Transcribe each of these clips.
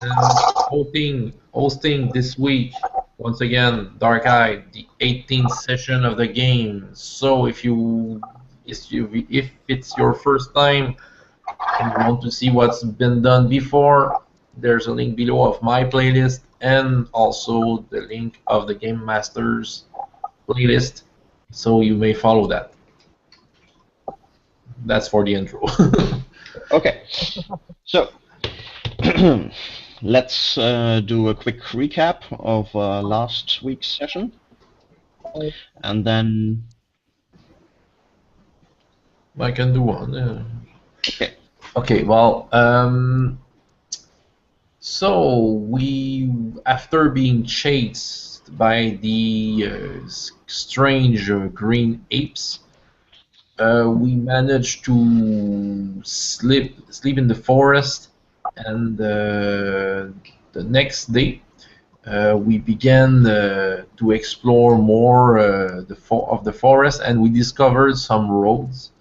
hosting this week once again, Dark Eye, the 18th session of the game. So if it's your first time and you want to see what's been done before, there's a link below of my playlist and also the link of the Game Masters playlist, so you may follow that. That's for the intro. Okay, so let's do a quick recap of last week's session, and then I can do one. okay. Okay. Well, so after being chased by the strange green apes, we managed to sleep in the forest, and the next day we began to explore more of the forest, and we discovered some roads.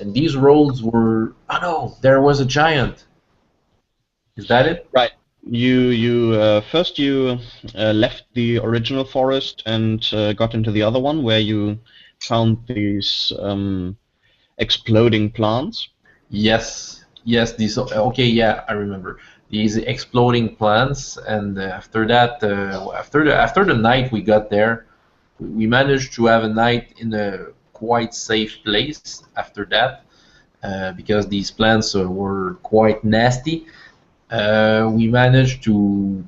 And these roads were, oh no, there was a giant. Is that it? Right. You first left the original forest and got into the other one where you found these exploding plants. Yes, yes. These. Okay, yeah, I remember these exploding plants. And after that, after the night we got there, we managed to have a night in a quite safe place. After that, because these plants were quite nasty, we managed to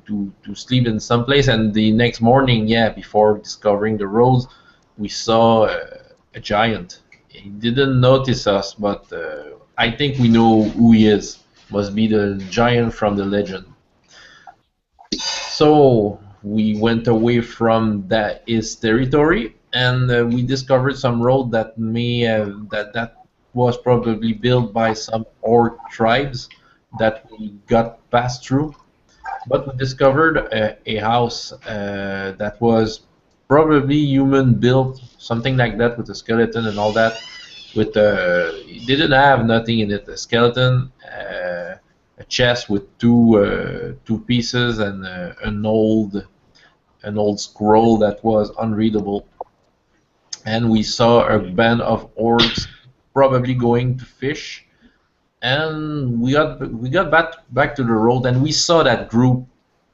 sleep in some place. And the next morning, yeah, before discovering the roads, we saw a giant. He didn't notice us, but I think we know who he is. Must be the giant from the legend. So we went away from his territory, and we discovered some road that that was probably built by some orc tribes that we got passed through. But we discovered a house that was probably human built, something like that, with a skeleton and all that. It didn't have nothing in it. A skeleton, a chest with two pieces, and an old scroll that was unreadable. And we saw a band of orcs probably going to fish, and we got back to the road, and we saw that group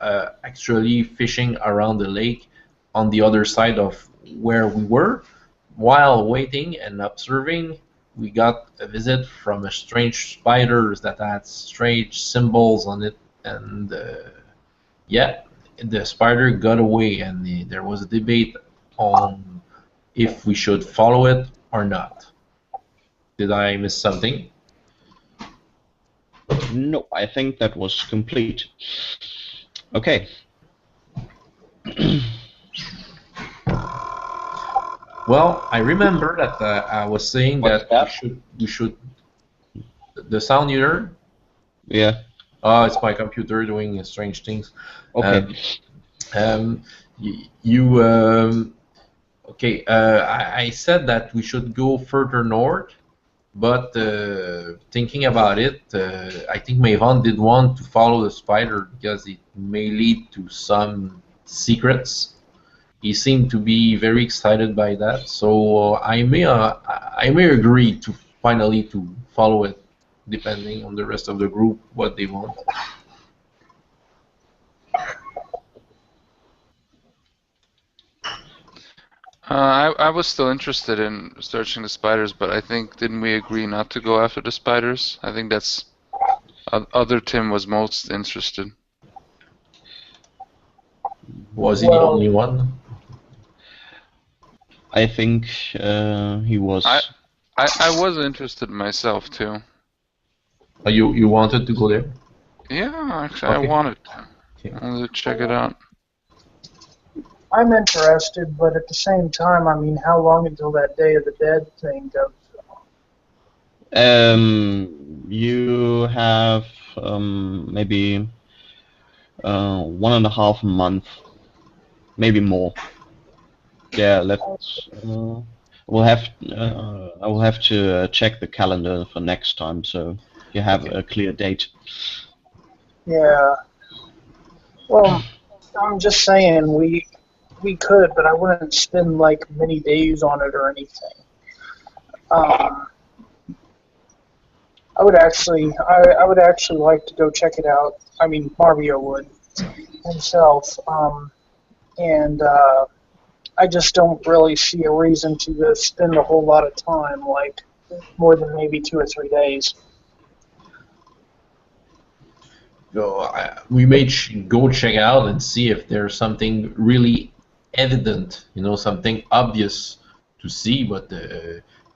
actually fishing around the lake on the other side of where we were. While waiting and observing, we got a visit from a strange spider that had strange symbols on it, and yeah, the spider got away, and there was a debate on if we should follow it or not. Did I miss something? No, I think that was complete. Okay. Well, I remember that I was saying that we should. The sound you heard? Yeah. Oh, it's my computer doing strange things. Okay. You okay? I said that we should go further north, but thinking about it, I think Maven did want to follow the spider because it may lead to some secrets. He seemed to be very excited by that, so I may agree to finally to follow it, depending on the rest of the group what they want. I was still interested in searching the spiders, but I think didn't we agree not to go after the spiders? I think that's other Tim was most interested. Was he the only one? I think he was. I was interested myself too. You wanted to go there? Yeah, actually, Okay. I wanted to. Okay. I wanted to check it out. I'm interested, but at the same time, I mean, how long until that Day of the Dead thing goes on? You have maybe 1.5 months, maybe more. Yeah, let's. We'll have. I will have to check the calendar for next time, so you have a clear date. Yeah. Well, I'm just saying we could, but I wouldn't spend like many days on it or anything. I would actually like to go check it out. I mean, Mario would himself, and I just don't really see a reason to spend a whole lot of time, like more than maybe 2 or 3 days. We may go check out and see if there's something really evident, something obvious to see. But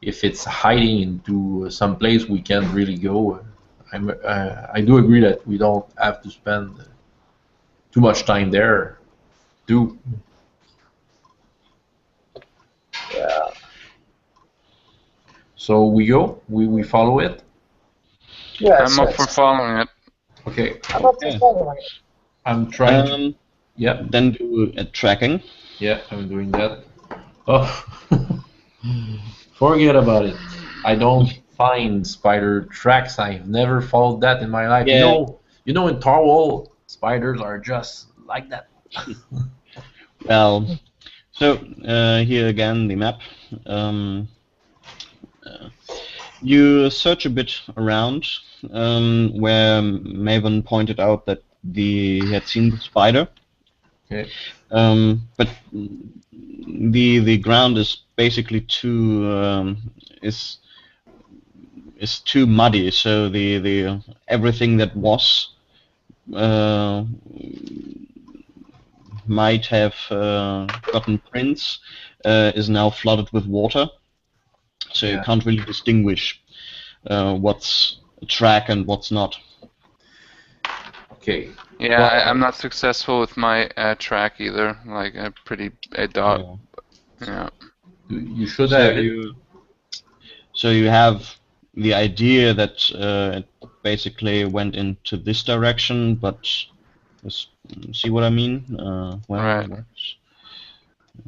if it's hiding into some place we can't really go, I do agree that we don't have to spend too much time there, too. Yeah. So we go. We follow it. Yes. I'm up for following it. Okay. I'm up for following it. I'm trying to. Yeah. Then do tracking. Yeah, I'm doing that. Oh, forget about it. I don't find spider tracks. I've never followed that in my life. Yeah. In Tarwal, spiders are just like that. Well, so here again the map. You search a bit around where Maven pointed out that he had seen the spider. Okay. But the ground is basically too is too muddy. So the everything that was might have gotten prints is now flooded with water. So you can't really distinguish what's a track and what's not. Okay. Yeah, Well, I'm not successful with my track either. Like a dot. Yeah. You should have it. So you have the idea that it basically went into this direction, but see what I mean? Right.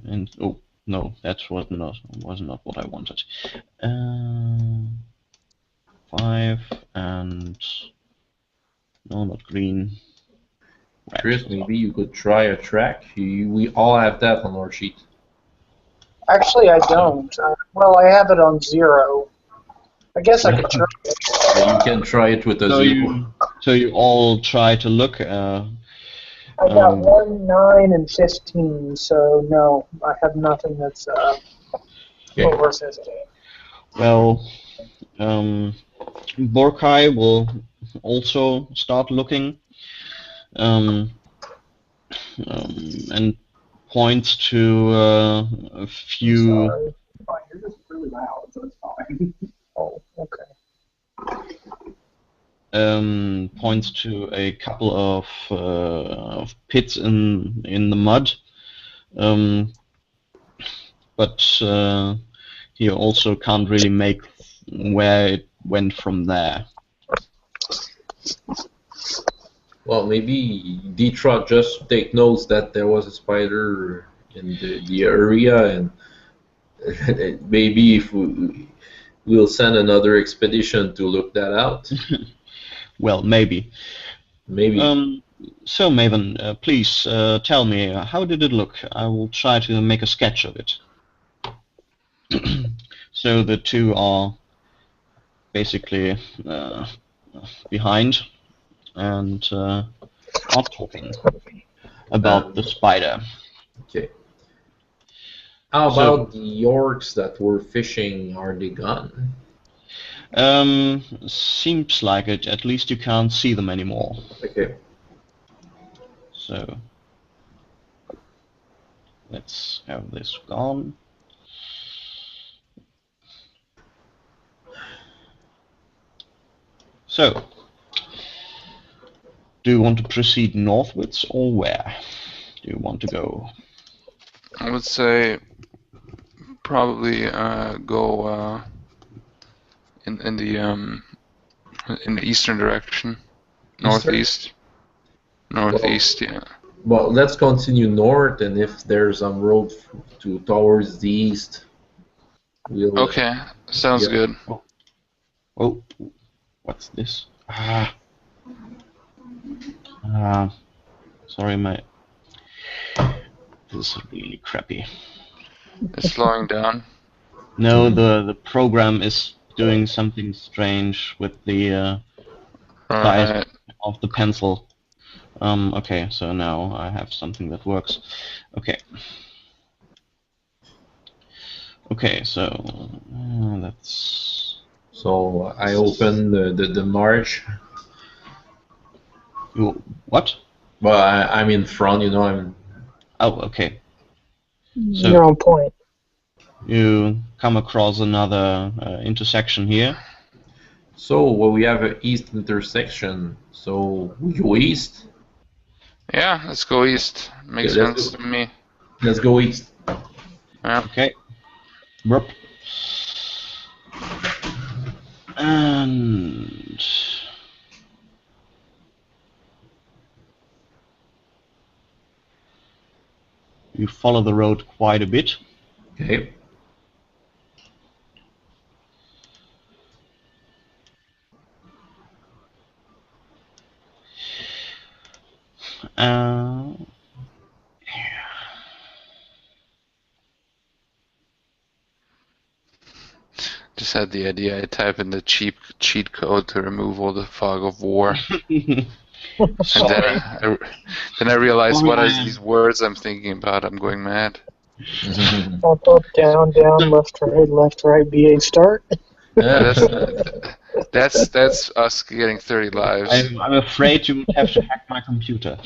And oh no, that was not what I wanted. 5 and no, not green. Red. Chris, maybe you could try a track. We all have that on our sheet. Actually, I don't. Well, I have it on 0. I guess I could try it. Yeah, you can try it with a 0. So you all try to look. I got 1, 9, and 15, so no, I have nothing that's over 15. Well, Borkai will also start looking and points to a few. Sorry. Oh, you're just really loud, so it's fine. Oh, okay. Points to a couple of pits in the mud, but he also can't really make where it went from there. Well, maybe D-Trot just take notes that there was a spider in the area, and maybe if we'll send another expedition to look that out. Well, maybe. Maybe. So, Maven, please tell me, how did it look? I will try to make a sketch of it. So the two are basically behind and are talking about the spider. Okay. How about the orcs that were fishing? Are they gone? Seems like it. At least you can't see them anymore. Okay. So let's have this gone. So, do you want to proceed northwards or where do you want to go? I would say probably go in the eastern direction, northeast. Northeast, yeah. Well, let's continue north, and if there's some road towards the east, we'll. Okay, sounds good. Oh, what's this? Sorry, this is really crappy. It's slowing down. No, the program is doing something strange with the size Right. of the pencil. Okay, so now I have something that works. Okay. Okay, so that's... So I open the March. What? Well, I'm in front, you know. I'm. Oh, okay. So You're on point. you come across another intersection here. So well, we have an east intersection. So we go east. Yeah, let's go east. Makes Okay, let's sense go. to me. Let's go east. Yeah. Okay. Burp. And you follow the road quite a bit. Okay. Uh, Just had the idea. I type in the cheat code to remove all the fog of war, and Sorry. then I realized Oh, what are man. these words I'm thinking about. I'm going mad. Up, up, down, down, left, right, BA start. That's that's us getting 30 lives. I'm afraid you would have to hack my computer.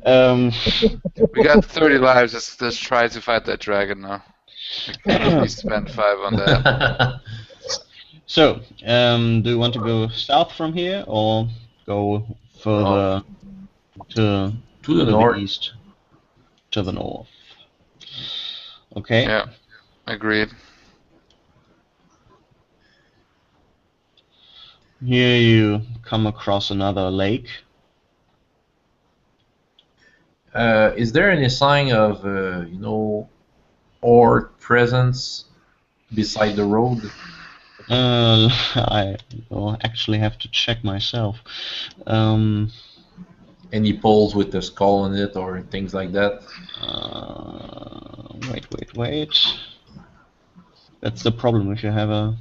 We got 30 lives. Let's try to fight that dragon now. I can at least spend 5 on that. So, do you want to go south from here or go further to To the north. east, to the north? Okay. Yeah, agreed. Here you come across another lake. Is there any sign of orc presence beside the road? I will actually have to check myself. Any poles with the skull on it or things like that? Wait. That's the problem if you have a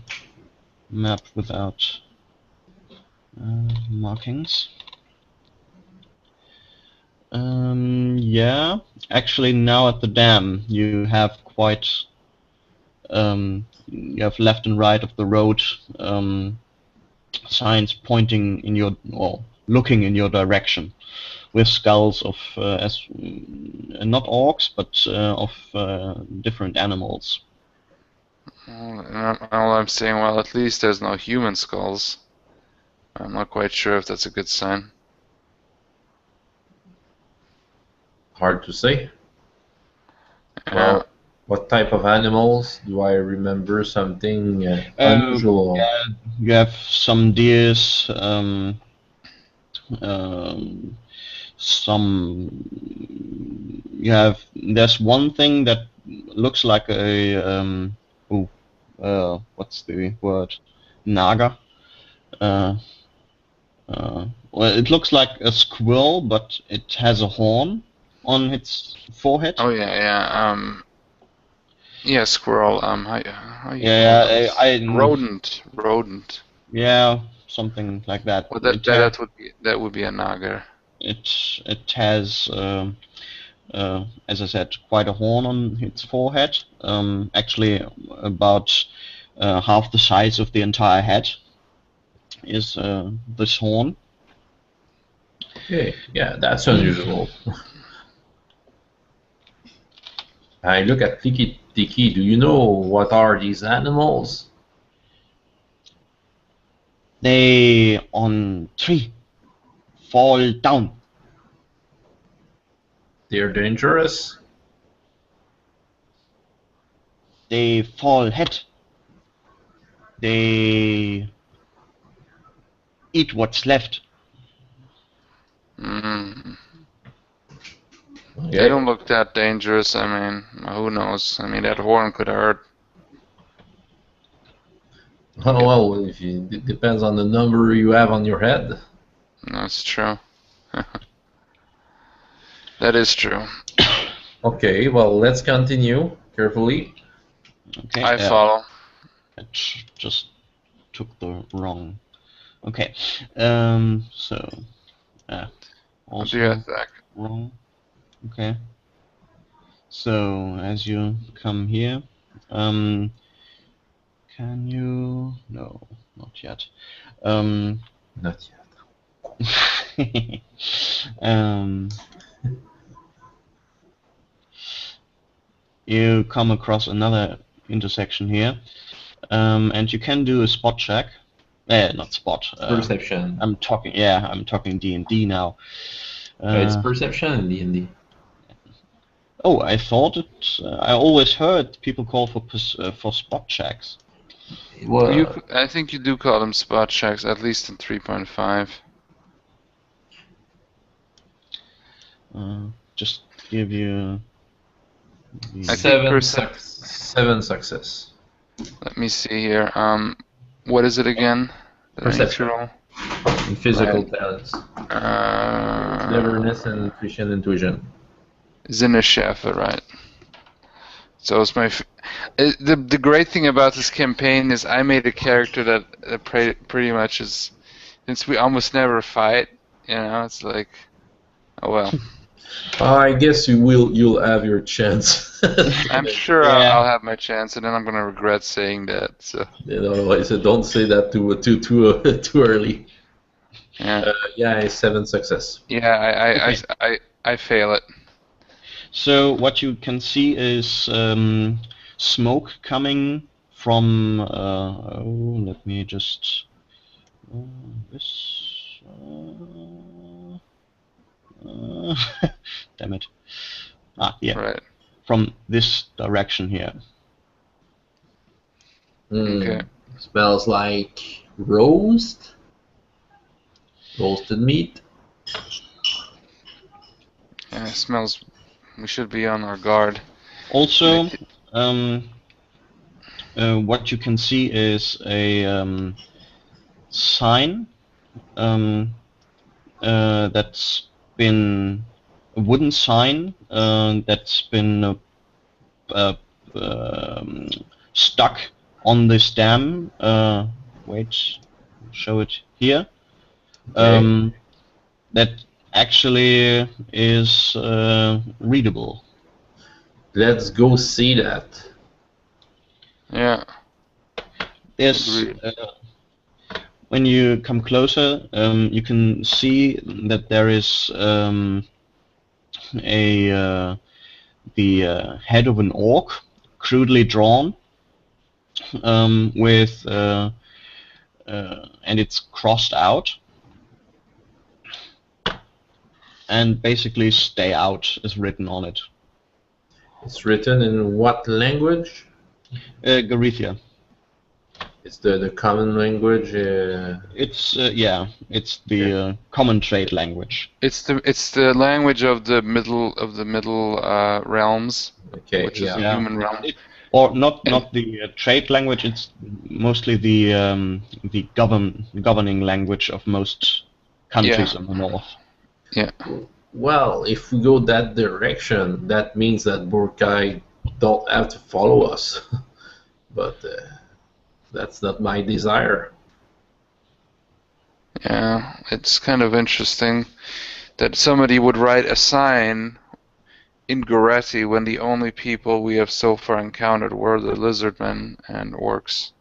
map without markings. Yeah, actually now at the dam you have quite you have left and right of the road signs pointing in your, or looking in your direction, with skulls of not orcs but of different animals. All I'm saying, well, at least there's no human skulls. I'm not quite sure if that's a good sign. Hard to say. Yeah. Well, what type of animals? Do I remember something unusual? Yeah, you have some deers, there's one thing that looks like a what's the word? Naga. Well, it looks like a squirrel, but it has a horn on its forehead. Oh yeah. Yeah, squirrel. How you Yeah, rodent. Yeah, something like that. Well, that would be a naga. It has, as I said, quite a horn on its forehead. Actually, about half the size of the entire head is this horn. Okay, yeah, that's unusual. I look at Tiki Tiki. Do you know what are these animals? They on tree fall down. They're dangerous. They fall head. They eat what's left. Mm. Okay. They don't look that dangerous. I mean, who knows? I mean, that horn could hurt. Oh well, it depends on the number you have on your head. That's true. That is true. Okay, well, let's continue carefully. Okay. I follow. I just took the wrong. Okay. So. I'll be right Also back. wrong. Okay. So as you come here, can you? No, not yet. Not yet. You come across another intersection here, and you can do a spot check. Not spot. Perception. I'm talking. Yeah, I'm talking D&D now. It's perception in D&D. Oh, I thought it. I always heard people call for spot checks. Well, I think you do call them spot checks, at least in 3.5. Just give you. I think seven success. Let me see here. What is it again? Perception. Natural. And physical talents. Cleverness and intuition. Zinneschafer, right? So it's my. The great thing about this campaign is I made a character that pretty much is, since we almost never fight. You know, it's like, oh well. I guess you'll have your chance. I'm sure Yeah. I'll have my chance, and then I'm gonna regret saying that. So. You know, I said don't say that too early. Yeah. Yeah, 7 success. Yeah, I fail it. So what you can see is smoke coming from. Let me just. This. Damn it. Yeah. Right. From this direction here. Okay. Smells like roasted meat. Yeah, it smells. We should be on our guard. Also, what you can see is a sign that's been a wooden sign that's been stuck on this dam. Wait, show it here. Okay. That actually is readable. Let's go see that. Yeah. There's when you come closer, you can see that there is the head of an orc, crudely drawn, with and it's crossed out, and basically "stay out" is written on it. It's written in what language? Garithia. It's the common language. It's it's the common trade language. It's the language of the middle realms, Okay. which is the human realm. Or not the trade language. It's mostly the governing language of most countries in the north. Yeah. Well, if we go that direction, that means that Burkai don't have to follow us. But that's not my desire. Yeah, it's kind of interesting that somebody would write a sign in Goretti when the only people we have so far encountered were the lizardmen and orcs.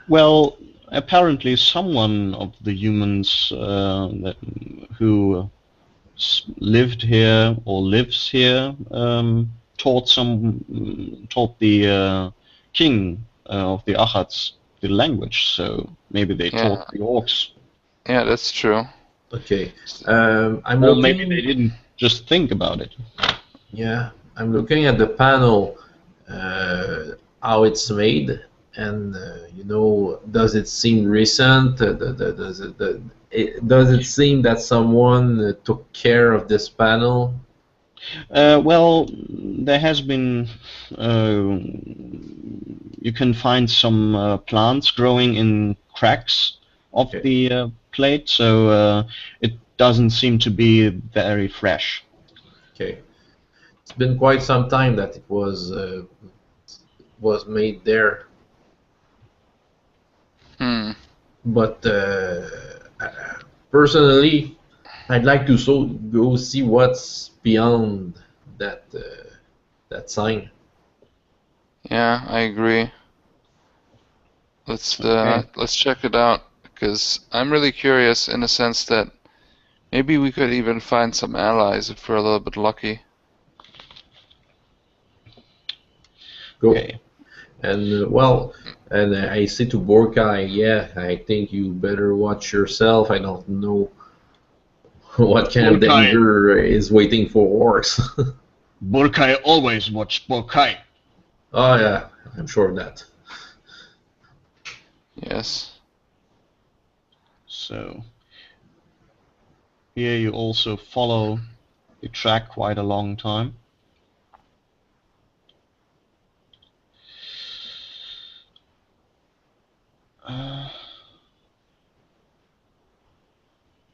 Well, apparently someone of the humans who lived here or lives here taught the king of the Achats the language, so maybe they taught the orcs. Yeah, that's true. Okay. Or maybe they didn't just think about it. Yeah, I'm looking at the panel, how it's made, and does it seem recent? Does it seem that someone took care of this panel? Well, there has been. You can find some plants growing in cracks of the plate, so it doesn't seem to be very fresh. Okay. It's been quite some time that it was made there, Hmm. but personally, I'd like to go see what's beyond that sign. Yeah, I agree. Okay. Let's check it out because I'm really curious in the sense that maybe we could even find some allies if we're a little bit lucky. Go. Okay. And well, and I say to Borkai, yeah, I think you better watch yourself. I don't know what kind of Borkai. danger is waiting for orcs. Borkai always watch Borkai. Oh yeah, I'm sure of that. Yes. So here you also follow the track quite a long time.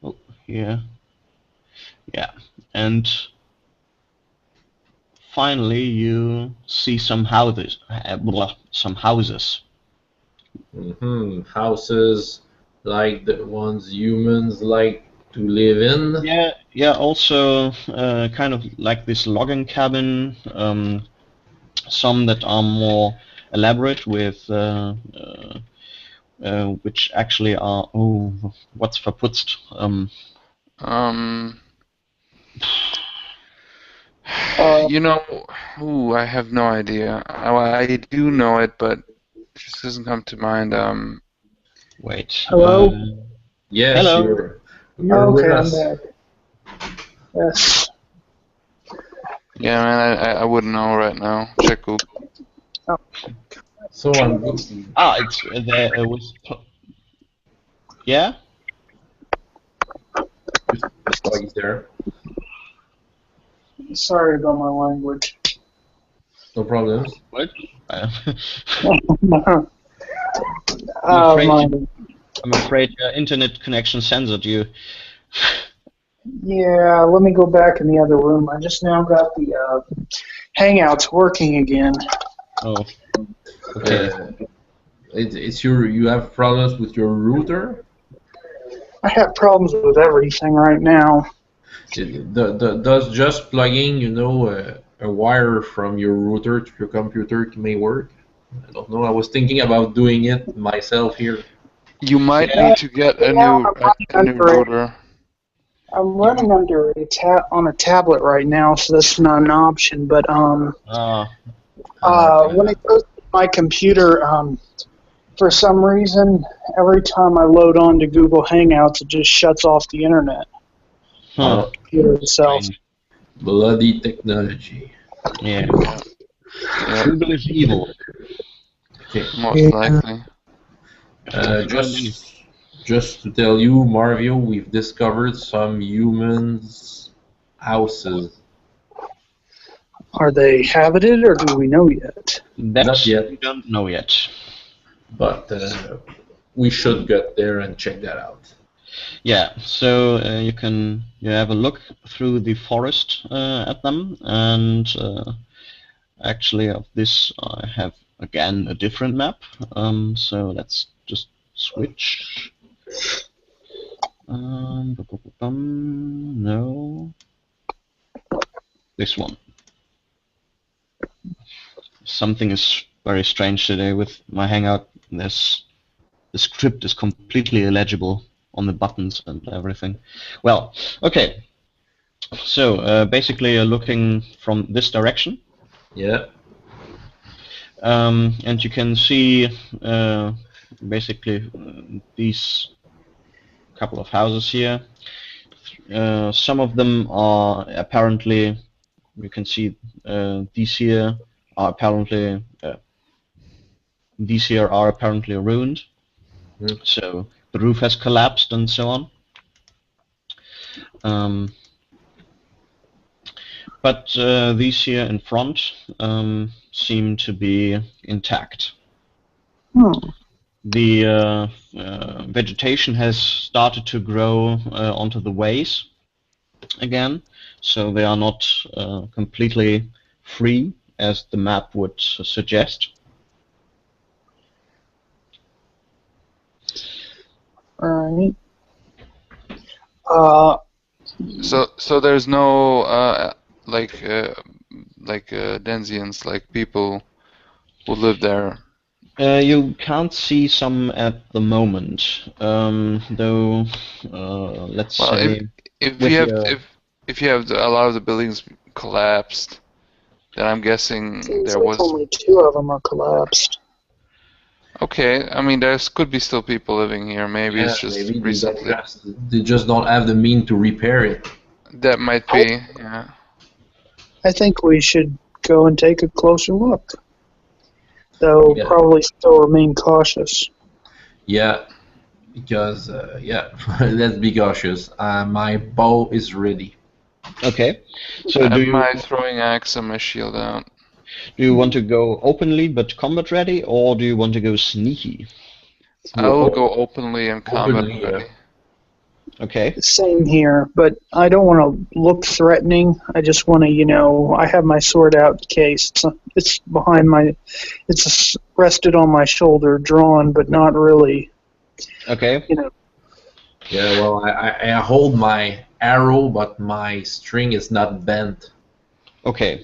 Oh, here. Yeah, and finally you see some houses. Some houses. Houses like the ones humans like to live in. Yeah, yeah. Also, kind of like this logging cabin. Some that are more elaborate with which actually are what's verputzt. Um. Uh, You know, ooh, I have no idea. I do know it, but it just doesn't come to mind. Wait. Hello? Yes, Hello. you're with Okay, I'm us. back. Yes. Yeah, man, I wouldn't know right now. Check Google. So I'm It's there was. Yeah. just like there. Sorry about my language. No problems. What? I'm My, afraid your internet connection censored you. yeah, let me go back in the other room. I just now got the Hangouts working again. Oh. Okay. It's you have problems with your router. I have problems with everything right now. Does just plugging, a wire from your router to your computer may work? I don't know. I was thinking about doing it myself here. You might Yeah. need to get a Now new I'm a new running under router. I'm running under on a tablet right now, so that's not an option. But when it goes to my computer, for some reason, every time I load on to Google Hangouts, it just shuts off the internet. Huh. Computer itself. Strange. Bloody technology. Yeah. Yeah, Google is evil. Okay. most likely. Just to tell you, Marvio, we've discovered some humans' houses. Are they habited, or do we know yet? That Not yet. we don't know yet. But we should get there and check that out. Yeah, so you have a look through the forest at them, and actually of this I have again a different map. So let's just switch. No, this one. Something is very strange today with my Hangout. The script is completely illegible on the buttons and everything. Well, okay. So basically, you're looking from this direction. Yeah. And you can see basically these couple of houses here. Some of them are apparently, you can see these here are apparently ruined. Mm. So the roof has collapsed and so on. But these here in front seem to be intact. The vegetation has started to grow onto the ways, again, so they are not completely free as the map would suggest. Alright. So there's no Denzians, like people who live there. You can't see some at the moment, though. Let's Well, say if with you have your if you have a lot of the buildings collapsed, then I'm guessing Seems there like was. only 2 of them are collapsed. Okay, I mean there could be still people living here. Maybe Yeah, it's just maybe recently. they just don't have the mean to repair it. That might be. Yeah. I think we should go and take a closer look. Though Yeah. probably still remain cautious. Yeah, because yeah, let's be cautious. My bow is ready. okay. So I have my throwing axe and my shield out. do you want to go openly but combat ready, or do you want to go sneaky? I will go openly and combat Openly, yeah. ready. Okay. Same here, but I don't want to look threatening. I just want to, I have my sword out in case. It's behind my, it's rested on my shoulder, drawn, but not really. Okay. Yeah, well, I hold my arrow, but my string is not bent. Okay.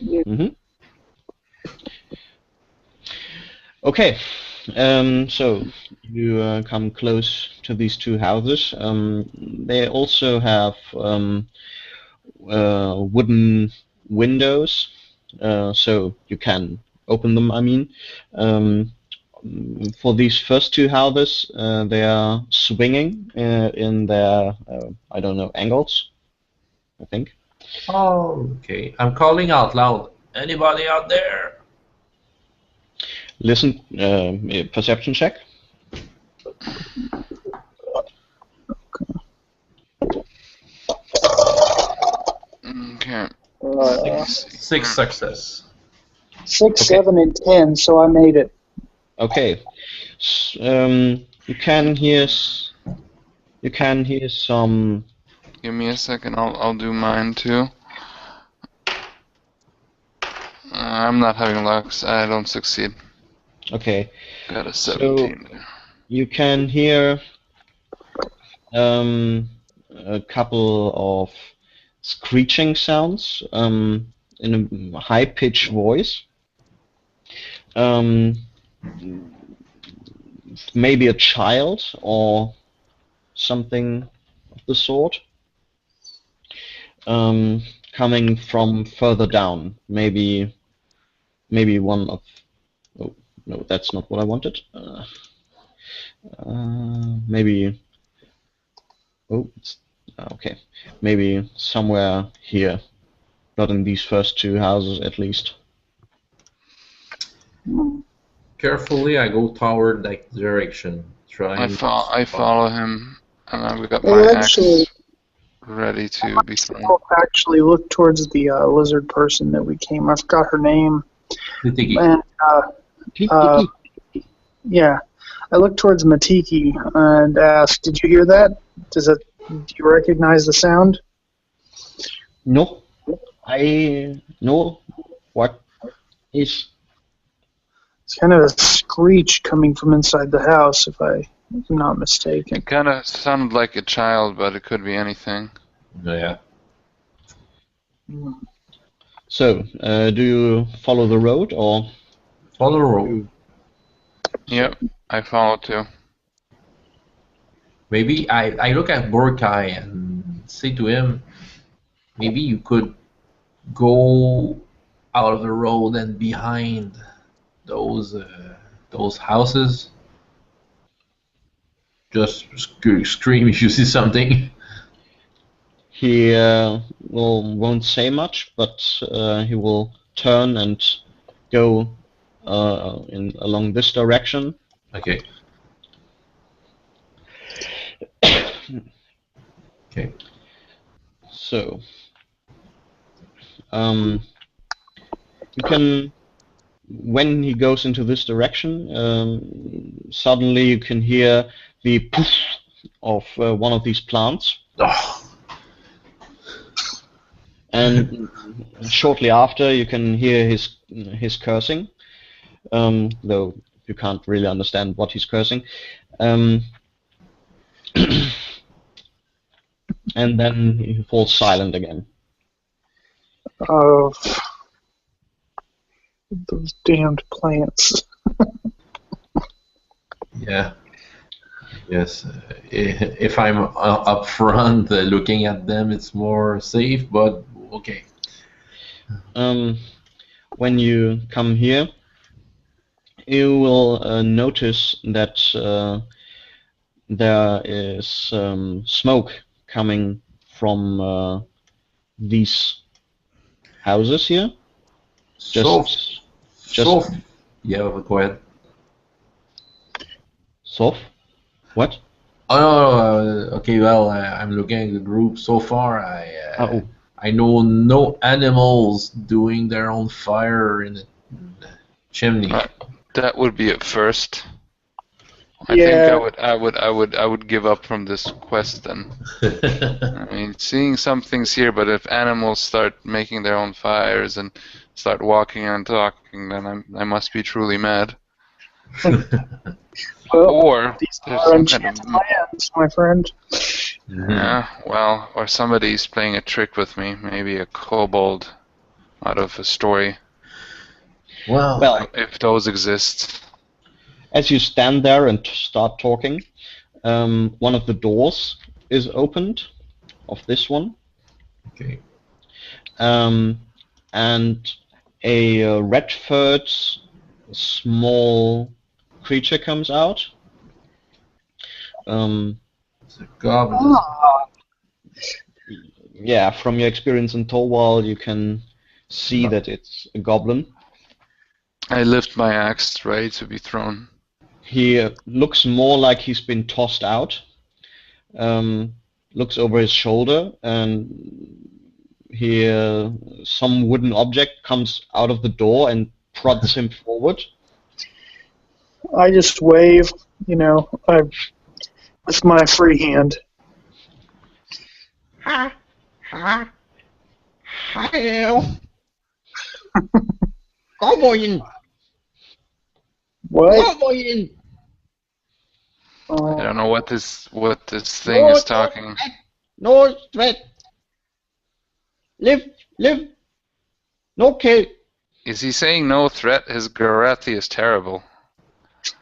Okay. So you come close to these 2 houses. They also have wooden windows, so you can open them. I mean, for these first 2 houses, they are swinging in their I don't know, angles, I think. Oh, okay. I'm calling out loud. Anybody out there? Listen, perception check. Okay. 6 success. 6, Okay. 7, and 10, so I made it. Okay. You can hear some. Give me a second. I'll do mine too. I'm not having luck. So I don't succeed. Okay. Got a 17. You can hear a couple of screeching sounds in a high-pitched voice. Maybe a child or something of the sort. Coming from further down. Maybe one of. Oh no, that's not what I wanted. Maybe. Oh, it's okay. Maybe somewhere here, not in these first 2 houses at least. Carefully, I go toward that direction. I follow him, and I've got my Well, axe actually, ready to be thrown. I'll actually look towards the lizard person that we came. I forgot her name. Tiki. And yeah, I looked towards Matiki and asked, "Did you hear that? Do you recognize the sound?" No, I know what is. It's kind of a screech coming from inside the house, if I'm not mistaken. It kind of sounded like a child, but it could be anything. Yeah. So, do you follow the road or? Follow the road. Yep, I follow too. Maybe I look at Borkai and say to him, maybe you could go out of the road and behind those houses. Just scream if you see something. He won't say much, but he will turn and go along this direction. Okay. Okay. So, you can, when he goes into this direction, suddenly you can hear the poof of one of these plants. Oh. And shortly after, you can hear his cursing, though you can't really understand what he's cursing. And then he falls silent again. Those damned plants. Yeah. Yes. If I'm up front looking at them, it's more safe, but okay. When you come here, you will notice that there is smoke coming from these houses here. So, Just yeah, go ahead. Sof? What? Oh no, okay. Well, I'm looking at the group so far. I know no animals doing their own fire in the chimney. That would be at first. I Yeah. think I would give up from this quest then. I mean, seeing some things here, but if animals start making their own fires and start walking and talking, then I must be truly mad. Well, Or these there's are some enchanted lands, my friend. yeah, well, or somebody's playing a trick with me. Maybe a kobold out of a story. Well, If those exist. As you stand there and start talking, one of the doors is opened, of this one. okay. And a red-furred small creature comes out. It's a goblin. Yeah, from your experience in Torwall, you can see that it's a goblin. I lift my axe ready to be thrown. He looks more like he's been tossed out. Looks over his shoulder, and some wooden object comes out of the door and prods him forward. I just wave, with my free hand. Hello. Goblin. What? Goblin. I don't know what this thing is talking. No threat. Live. No kill. Is he saying no threat? His Garathi is terrible.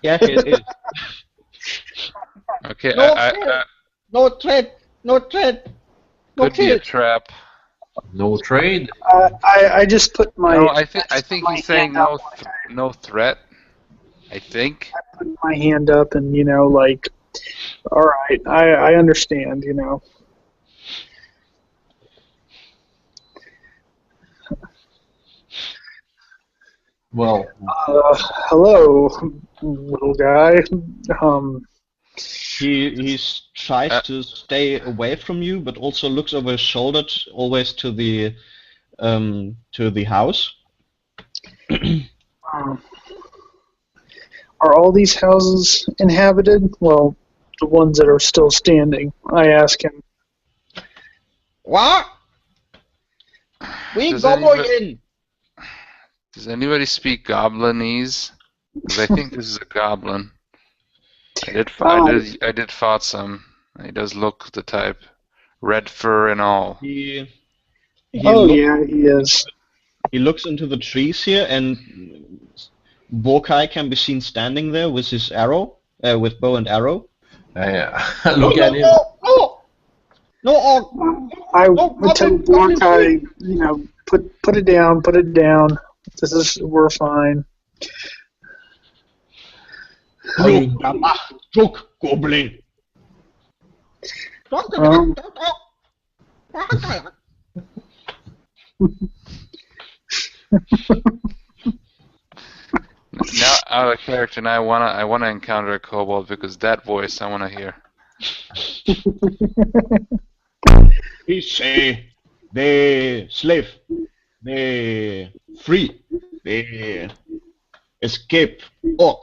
Yeah, it is. Okay, No threat. No could be a trap. No trade. I just put my. No, I think my he's saying hand no threat. I think. I put my hand up and all right, I understand, Well, hello, little guy. He tries to stay away from you, but also looks over his shoulder always to the house. Are all these houses inhabited? Well, the ones that are still standing. I ask him. What? We go in. Does anybody speak Goblinese? Because I think this is a goblin. I did fought some. He does look the type, red fur and all. Yeah, he is. He looks into the trees here, and Borkai can be seen standing there with his arrow, with bow and arrow. Look at him. No, I would tell Borkai, put it down. We're fine. Look, goblin. Now out of character, and I wanna encounter a kobold because that voice I wanna hear. He say they slave, they free, they escape Orc.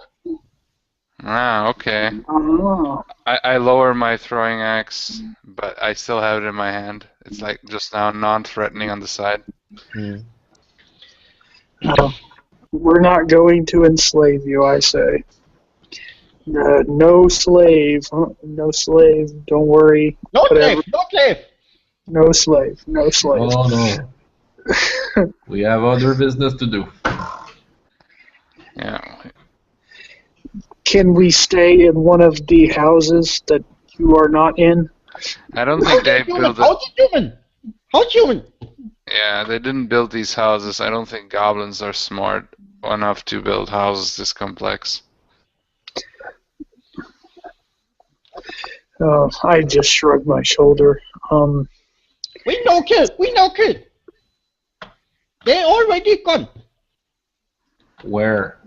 Ah, okay. Oh. I lower my throwing axe, but I still have it in my hand. It's like just now non-threatening on the side. Hmm. We're not going to enslave you, I say. No slave. Huh? No slave. Don't worry. No Whatever. slave! No slave! No slave. No slave. Oh no. We have other business to do. Yeah. Can we stay in one of the houses that you are not in? I don't think they human? built it. How's it human? How's human? Yeah, they didn't build these houses. I don't think goblins are smart enough to build houses this complex. I just shrugged my shoulder. We no kill! We no kill! They already gone! Where?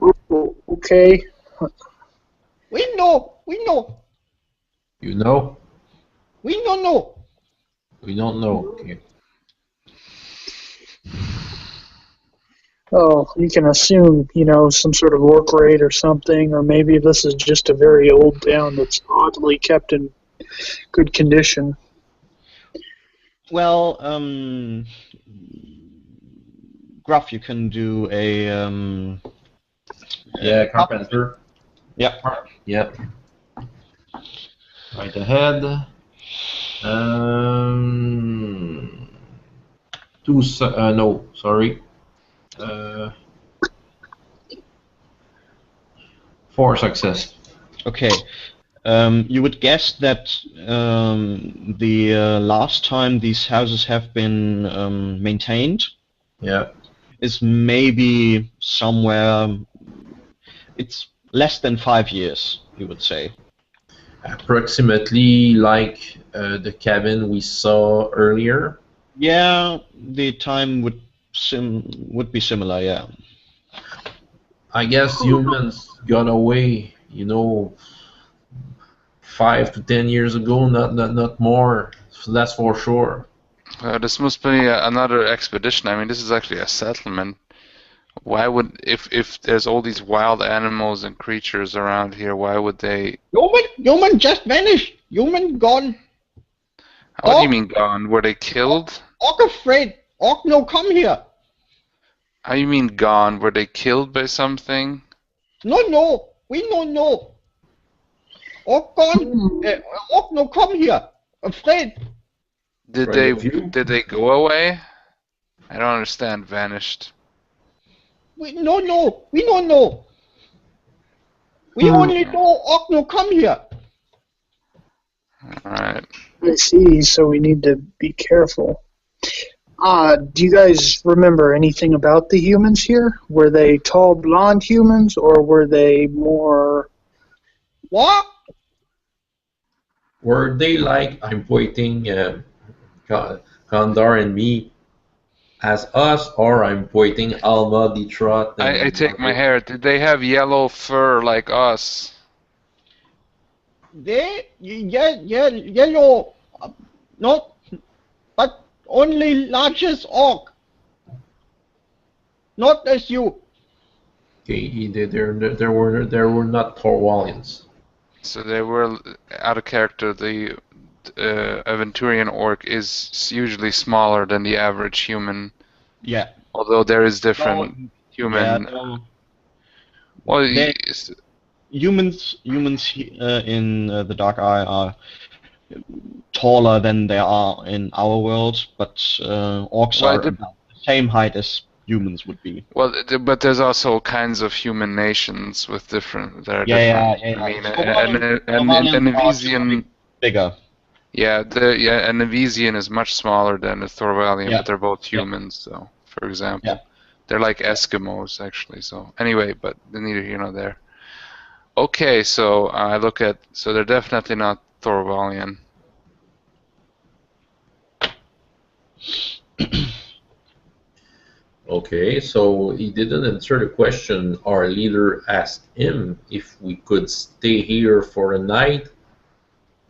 Okay. We know! We know! You know? We don't know! We don't know. Okay. Oh, you can assume, some sort of orc raid or something, or maybe this is just a very old town that's oddly kept in good condition. Well, Gruff, you can do a Yeah, carpenter. Yeah. Yep. Right ahead. No, sorry. 4 success. Okay. You would guess that the last time these houses have been maintained Yeah. is maybe somewhere. It's less than 5 years, you would say. Approximately like the cabin we saw earlier. Yeah, the time would be similar. Yeah. I guess humans got away, 5 to 10 years ago, not more. So that's for sure. This must be another expedition. I mean, this is actually a settlement. Why would, if there's all these wild animals and creatures around here, why would they? Human just vanished. Human gone. What do you mean gone? Were they killed? Orc afraid. Orc no come here. How you mean gone? Were they killed by something? No. We don't know. Orc gone. Orc no come here. Afraid. Did they go away? I don't understand. Vanished. We don't know. We don't know. We only know Orc no come here. Alright. I see, so we need to be careful. Do you guys remember anything about the humans here? Were they tall, blonde humans, or were they more... What? Were they like, I'm pointing Kandar and me as us, or I'm pointing Alma, Detrot? I take my hair. Did they have yellow fur like us? They yellow. Not, but only largest orc. Not as you. Okay, there were not Torwalians. So they were out of character. The Aventurian orc is usually smaller than the average human. Yeah. Although there is different human. Yeah, Well, humans in the Dark Eye are taller than they are in our world, but orcs are about the same height as humans would be. Well, but there's also kinds of human nations with different. That are different. I mean, an Nevesian bigger. Yeah, a Nevesian is much smaller than a Thorvalian, but they're both humans. So, for example, they're like Eskimos actually. So anyway, but neither here nor there. Okay, so I look at. So they're definitely not Thorvalian. Okay, so he didn't answer the question. Our leader asked him if we could stay here for a night.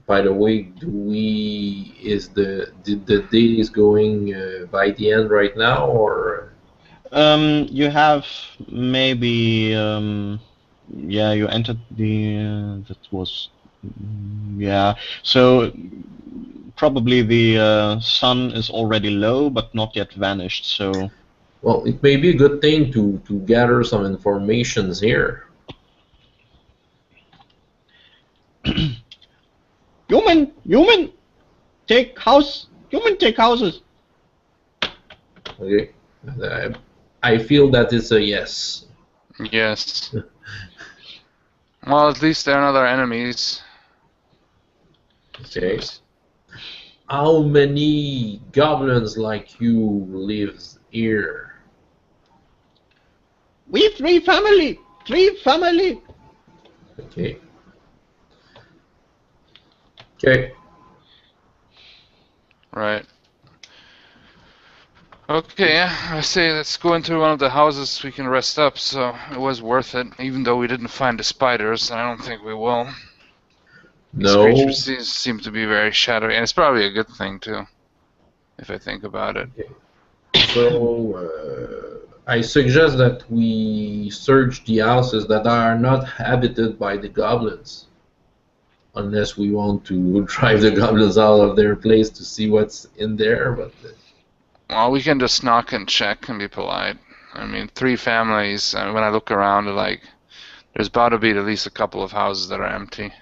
By the way, the day is going by the end right now, or? You have maybe yeah, you entered the. That was. Yeah. So probably the sun is already low, but not yet vanished. So. Well, it may be a good thing to gather some informations here. Human, take house. Human, take houses. Okay, I feel that it's a yes. Yes. Well, at least they're not our enemies. Okay. How many goblins like you lives here? We three family. Three family. Okay. Okay. Right. Okay, I say let's go into one of the houses so we can rest up, so it was worth it, even though we didn't find the spiders, and I don't think we will. These No. creatures seem to be very shadowy, and it's probably a good thing, too, if I think about it. Okay. So, I suggest that we search the houses that are not habited by the goblins. Unless we want to drive the goblins out of their place to see what's in there, but... Well, we can just knock and check and be polite. I mean, three families, when I look around, like, there's bound to be at least a couple of houses that are empty.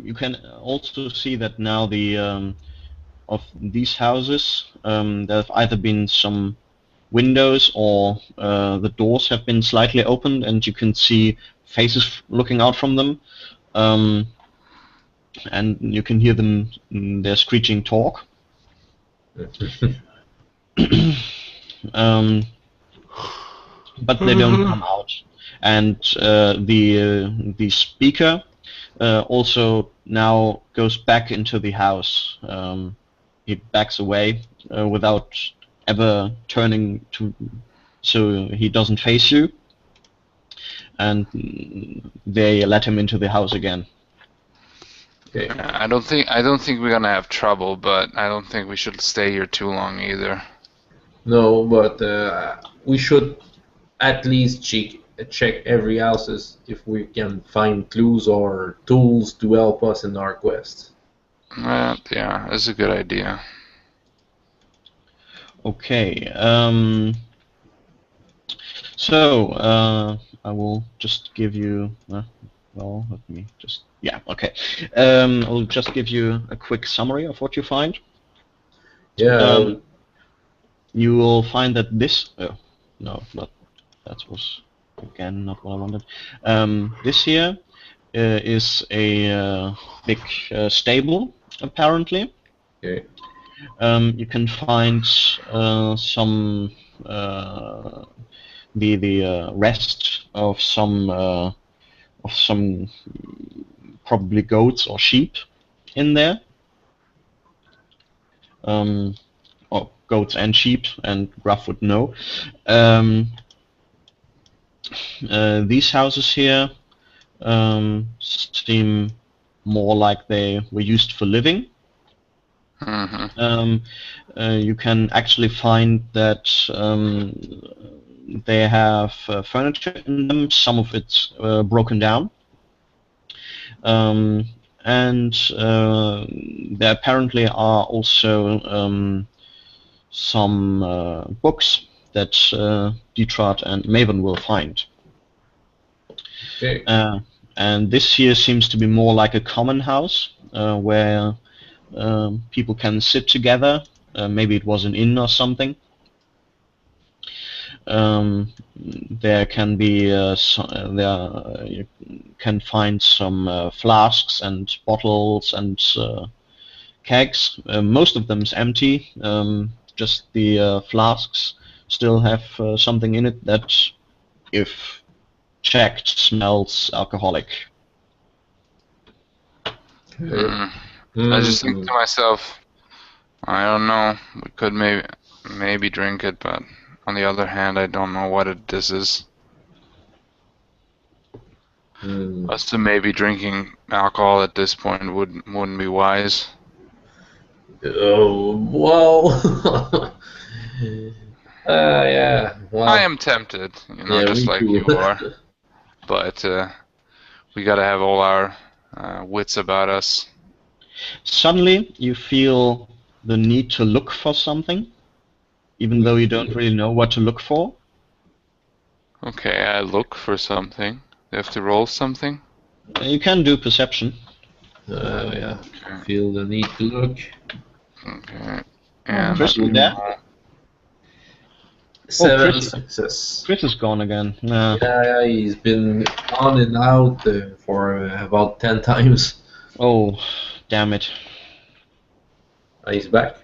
You can also see that now the of these houses there have either been some windows or the doors have been slightly opened, and you can see faces looking out from them, and you can hear them their screeching talk. But they don't come out. And the speaker also now goes back into the house. He backs away without ever turning to, so he doesn't face you. And they let him into the house again. Okay. I don't think we're gonna have trouble, but I don't think we should stay here too long either. No, but we should at least check every houses if we can find clues or tools to help us in our quest. Yeah, that's a good idea. Okay. So I will just give you. Well, let me just. Yeah. Okay. I'll just give you a quick summary of what you find. Yeah. You will find that this. Oh, no, but that was again not what I wanted. This here is a big stable, apparently. Okay. You can find some the rest of some probably goats or sheep in there. Or goats and sheep, and Gruff would know. These houses here seem more like they were used for living. Mm-hmm. You can actually find that they have furniture in them, some of it's broken down. And there apparently are also some books that Detroit and Maven will find. Okay. And this here seems to be more like a common house where people can sit together. Maybe it was an inn or something. There can be you can find some flasks and bottles and kegs. Most of them is empty. Just the flasks still have something in it that, if checked, smells alcoholic. I just think to myself, I don't know. We could maybe drink it, but on the other hand, I don't know what this is. Us to maybe drinking alcohol at this point wouldn't be wise. Well, Yeah. Well, I am tempted, yeah, just me like too. you are. But we gotta have all our wits about us. Suddenly, you feel the need to look for something, even though you don't really know what to look for. Okay, I look for something. You have to roll something? You can do perception. Yeah. Okay. Feel the need to look. Okay. And Chris, let you me there? roll. 7 Chris. success. Chris is gone again. Nah. Yeah, he's been on and out for about 10 times. Oh, damn it. He's back.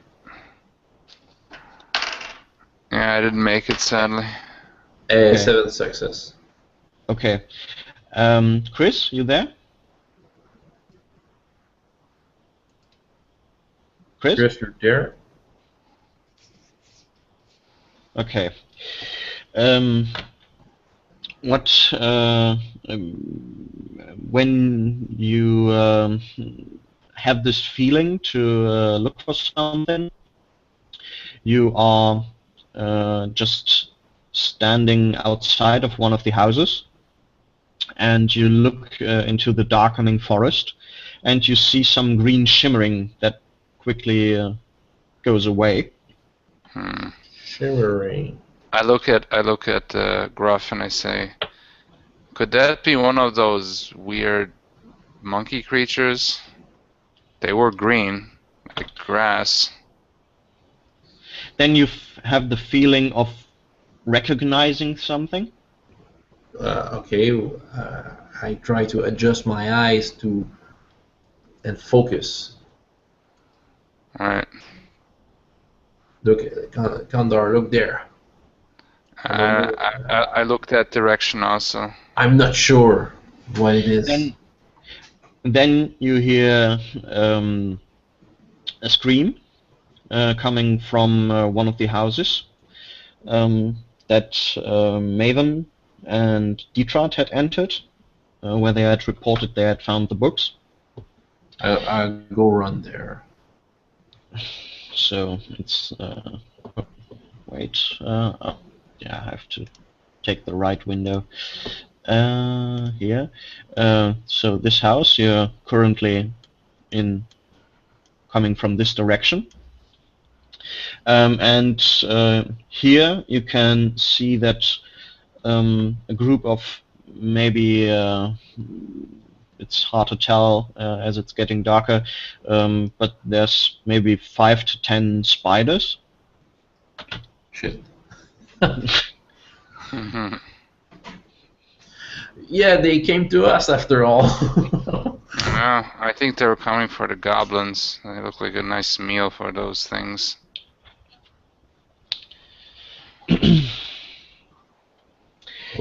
Yeah, I didn't make it, sadly. Okay. 7 success. Okay. Chris, you there? Chris? Chris, you're there. Okay. What when you have this feeling to look for something, you are just standing outside of one of the houses, and you look into the darkening forest, and you see some green shimmering that quickly goes away. Shimmering. I look at Gruff and I say, could that be one of those weird monkey creatures? They were green, like grass. Then you have the feeling of recognizing something. Okay. I try to adjust my eyes and focus. Alright. Look, Kandar, look there. I looked that direction also. I'm not sure what it is. Then you hear a scream coming from one of the houses that Maven and Detrat had entered, where they had reported they had found the books. I'll go run there. So it's wait. Oh, yeah, I have to take the right window. Here. So this house, you're currently in, coming from this direction. And here you can see that a group of maybe, it's hard to tell as it's getting darker, but there's maybe 5 to 10 spiders. Shit. Yeah, they came to us after all. Yeah, I think they were coming for the goblins. They look like a nice meal for those things.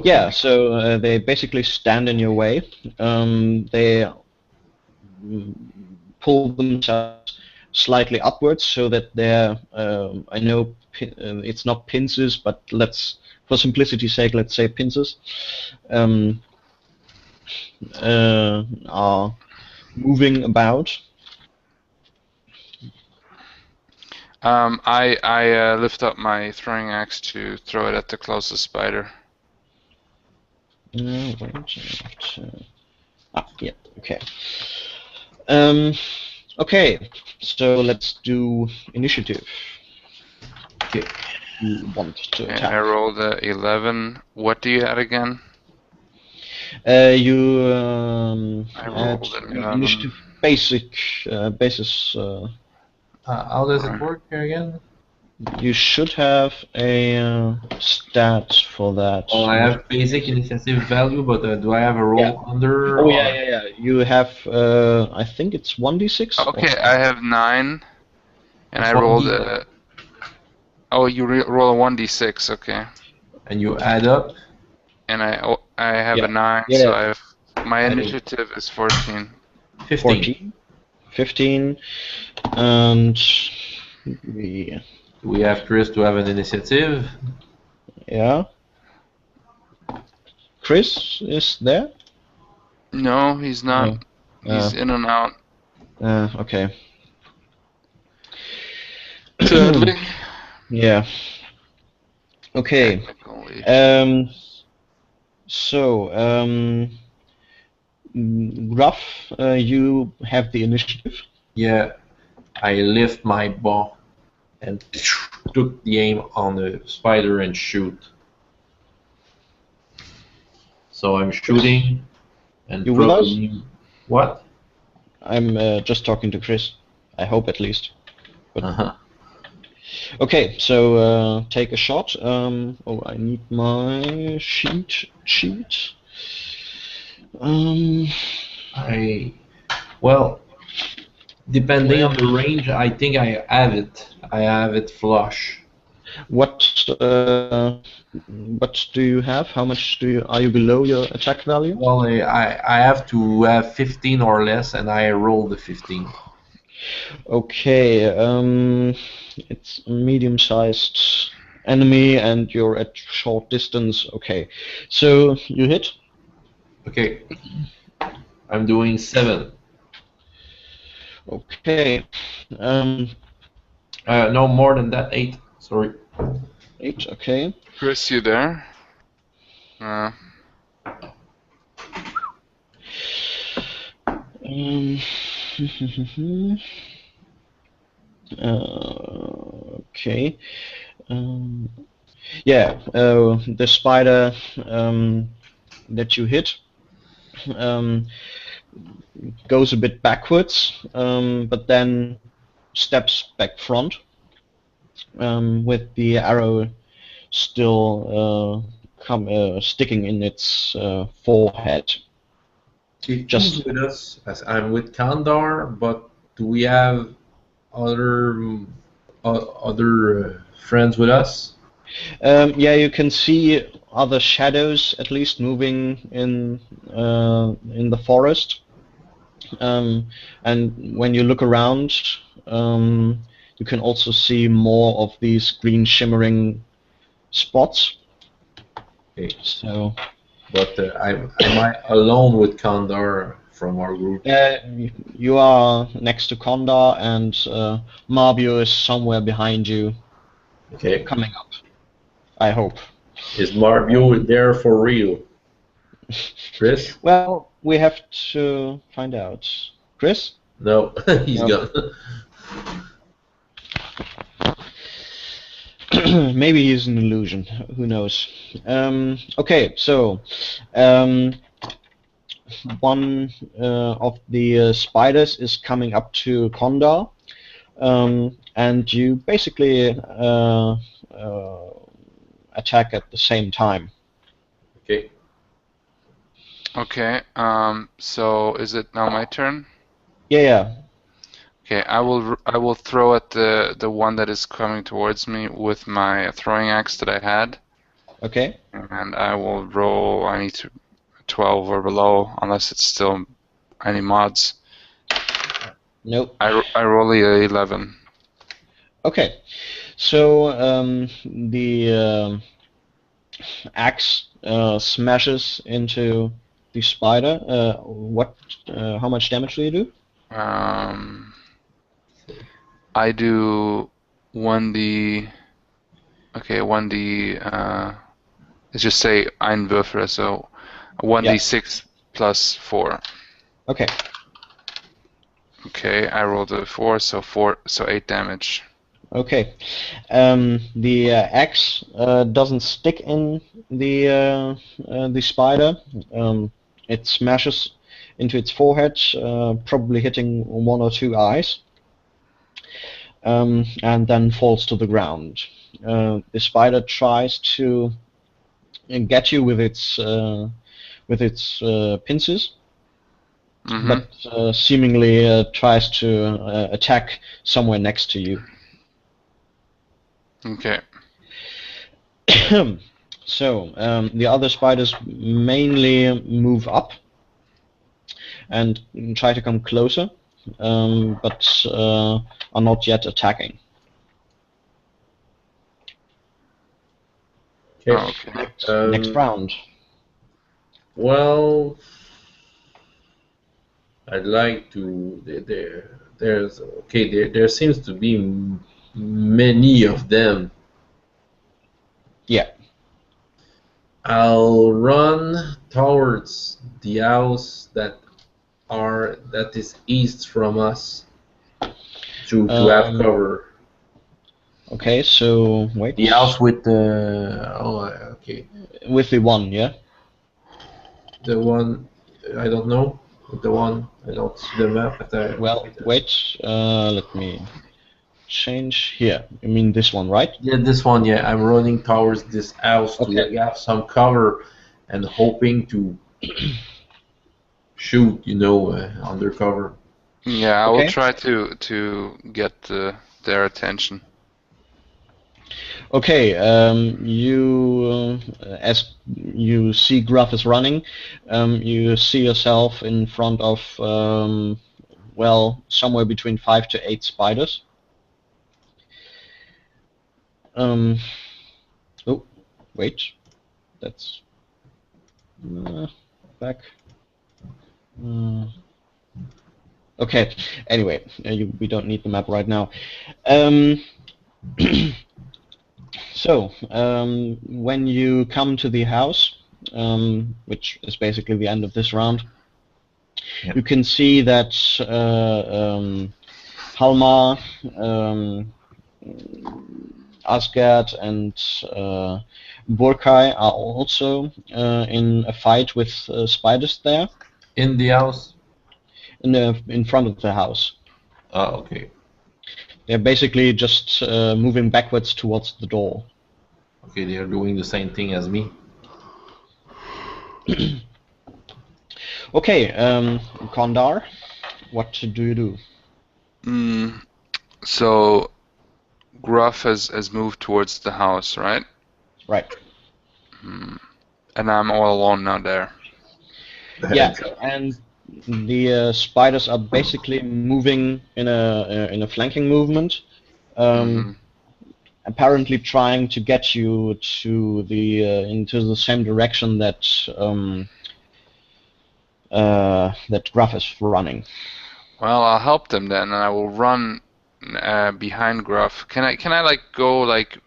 Yeah, so they basically stand in your way. They pull themselves slightly upwards so that they're, I know it's not pincers, but let's, for simplicity's sake, let's say pincers, are moving about. I lift up my throwing axe to throw it at the closest spider. Wait, yeah, okay. Okay, so let's do initiative. Okay. You want to I attack. rolled a 11. What do you add again? You I add rolled an 11. initiative basis. How does it work here again? You should have a stat for that. Well, I have basic initiative value, but do I have a roll under? Oh or- yeah. You have. I think it's 1d6. Okay, I have 9, and It's I rolled 1D. a. Oh, you roll a 1d6. Okay, And you add up. and I have Yeah. a 9, Yeah. so I have my Adding. initiative is 14. 15. 15, and We have Chris to have an initiative. yeah. Chris is there. No, he's not. No. He's in and out. Okay. Sadly. Yeah. Okay. Technical issue. Gruff, you have the initiative. Yeah, I lift my bow and took the aim on the spider and shoot. So I'm shooting and You with us? probably what? I'm just talking to Chris. I hope at least. Uh-huh. Okay, so take a shot. Oh, I need my sheet. Well, depending on the range, I think I have it. I have it flush. What do you have? How much are you below your attack value? Well, I have to have 15 or less, and I roll the 15. Okay, it's a medium-sized enemy, and you're at short distance. Okay, so you hit. Okay, I'm doing 7. Okay, No, more than that, 8. Sorry. 8. Okay. Chris, you there? Um, okay. Yeah, the spider that you hit goes a bit backwards, but then steps back front with the arrow still sticking in its forehead. Who's with us? As I'm with Kandar, but do we have other friends with us? Yeah, you can see other shadows at least moving in the forest, and when you look around, you can also see more of these green shimmering spots. Okay. So, But am I alone with Kandar from our group? you are next to Kondar, and Marbio is somewhere behind you, Okay. coming up. I hope. Is Marbio there for real? Chris? Well, we have to find out. Chris? No, he's No. gone. Maybe he's an illusion. Who knows? Okay, so one of the spiders is coming up to Kondar, and you basically attack at the same time. Okay. Okay. So is it now my turn? Yeah. Okay. I will throw at the one that is coming towards me with my throwing axe that I had. Okay. And I will roll. I need to 12 or below, unless it's still any mods. Nope. I roll a 11. Okay. So the axe smashes into the spider. How much damage do you do? I do 1d. Okay, 1d. Let's just say Einwürfe, so 1d6 plus 4. Okay. Okay, I rolled a 4, so 8 damage. Okay. The axe doesn't stick in the spider. It smashes into its forehead, probably hitting one or two eyes, and then falls to the ground. The spider tries to get you with its pincers, but seemingly tries to attack somewhere next to you. Okay. So the other spiders mainly move up and try to come closer, but are not yet attacking. Okay. Next round. Well, I'd like to. There seems to be many of them. Yeah. I'll run towards the house that is east from us to have cover. Okay, so wait. The house with the okay. With the one, yeah. The one I don't know. The one I don't see the map. But Well, wait. Let me change here. You mean this one, right? yeah, this one. Yeah, I'm running towards this house to Okay. have some cover and hoping to shoot. Undercover. Yeah, I will Okay. try to get their attention. Okay. As you see Gruff is running, you see yourself in front of well, somewhere between 5 to 8 spiders. Oh, wait. That's back. Okay. Anyway, we don't need the map right now. So, when you come to the house, which is basically the end of this round, you can see that Halmar, Asgard, and Burkai are also in a fight with spiders there In the house. in front of the house. Oh, okay. They're basically just moving backwards towards the door. Okay, they are doing the same thing as me. Okay, Kondar, what do you do? So Gruff has moved towards the house, right? Right. And I'm all alone now there. Yeah, and the spiders are basically moving in a flanking movement, apparently trying to get you to into the same direction that that Gruff is running. Well, I'll help them then, and I will run behind Gruff. Can I like go like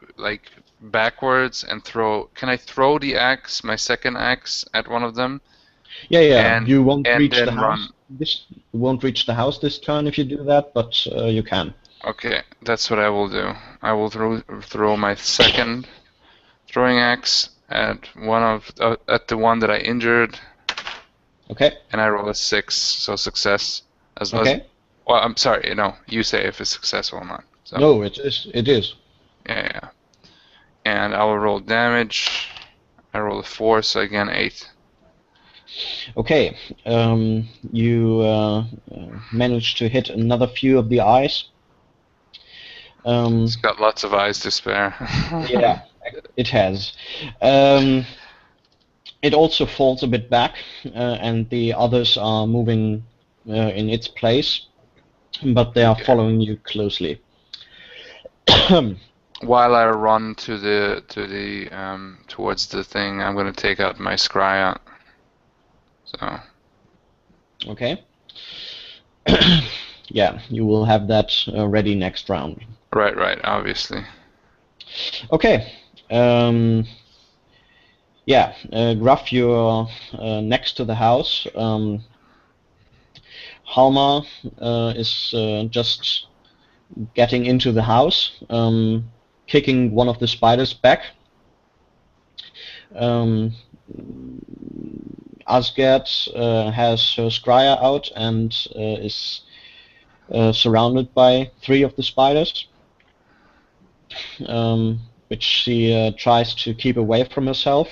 backwards and throw? Can I throw the axe, my second axe, at one of them? Yeah. And, You won't and reach then the house. You won't reach the house this turn if you do that, but you can. Okay, that's what I will do. I will throw my second throwing axe at at the one that I injured. Okay. And I roll a 6, so success. Okay. Well, I'm sorry. No, you say if it's successful or not. So, no, it is. It is. Yeah. And I will roll damage. I roll a 4, so again 8. Okay. You managed to hit another few of the eyes. It's got lots of eyes to spare. Yeah, it has. It also falls a bit back, and the others are moving in its place, but they are following you closely. While I run towards the thing, I'm going to take out my scrya. So. Okay. Yeah, you will have that ready next round. Right, obviously. Okay. Yeah, Gruff, you're next to the house. Halmar is just getting into the house, kicking one of the spiders back. Asgard has her scryer out and is surrounded by 3 of the spiders, which she tries to keep away from herself.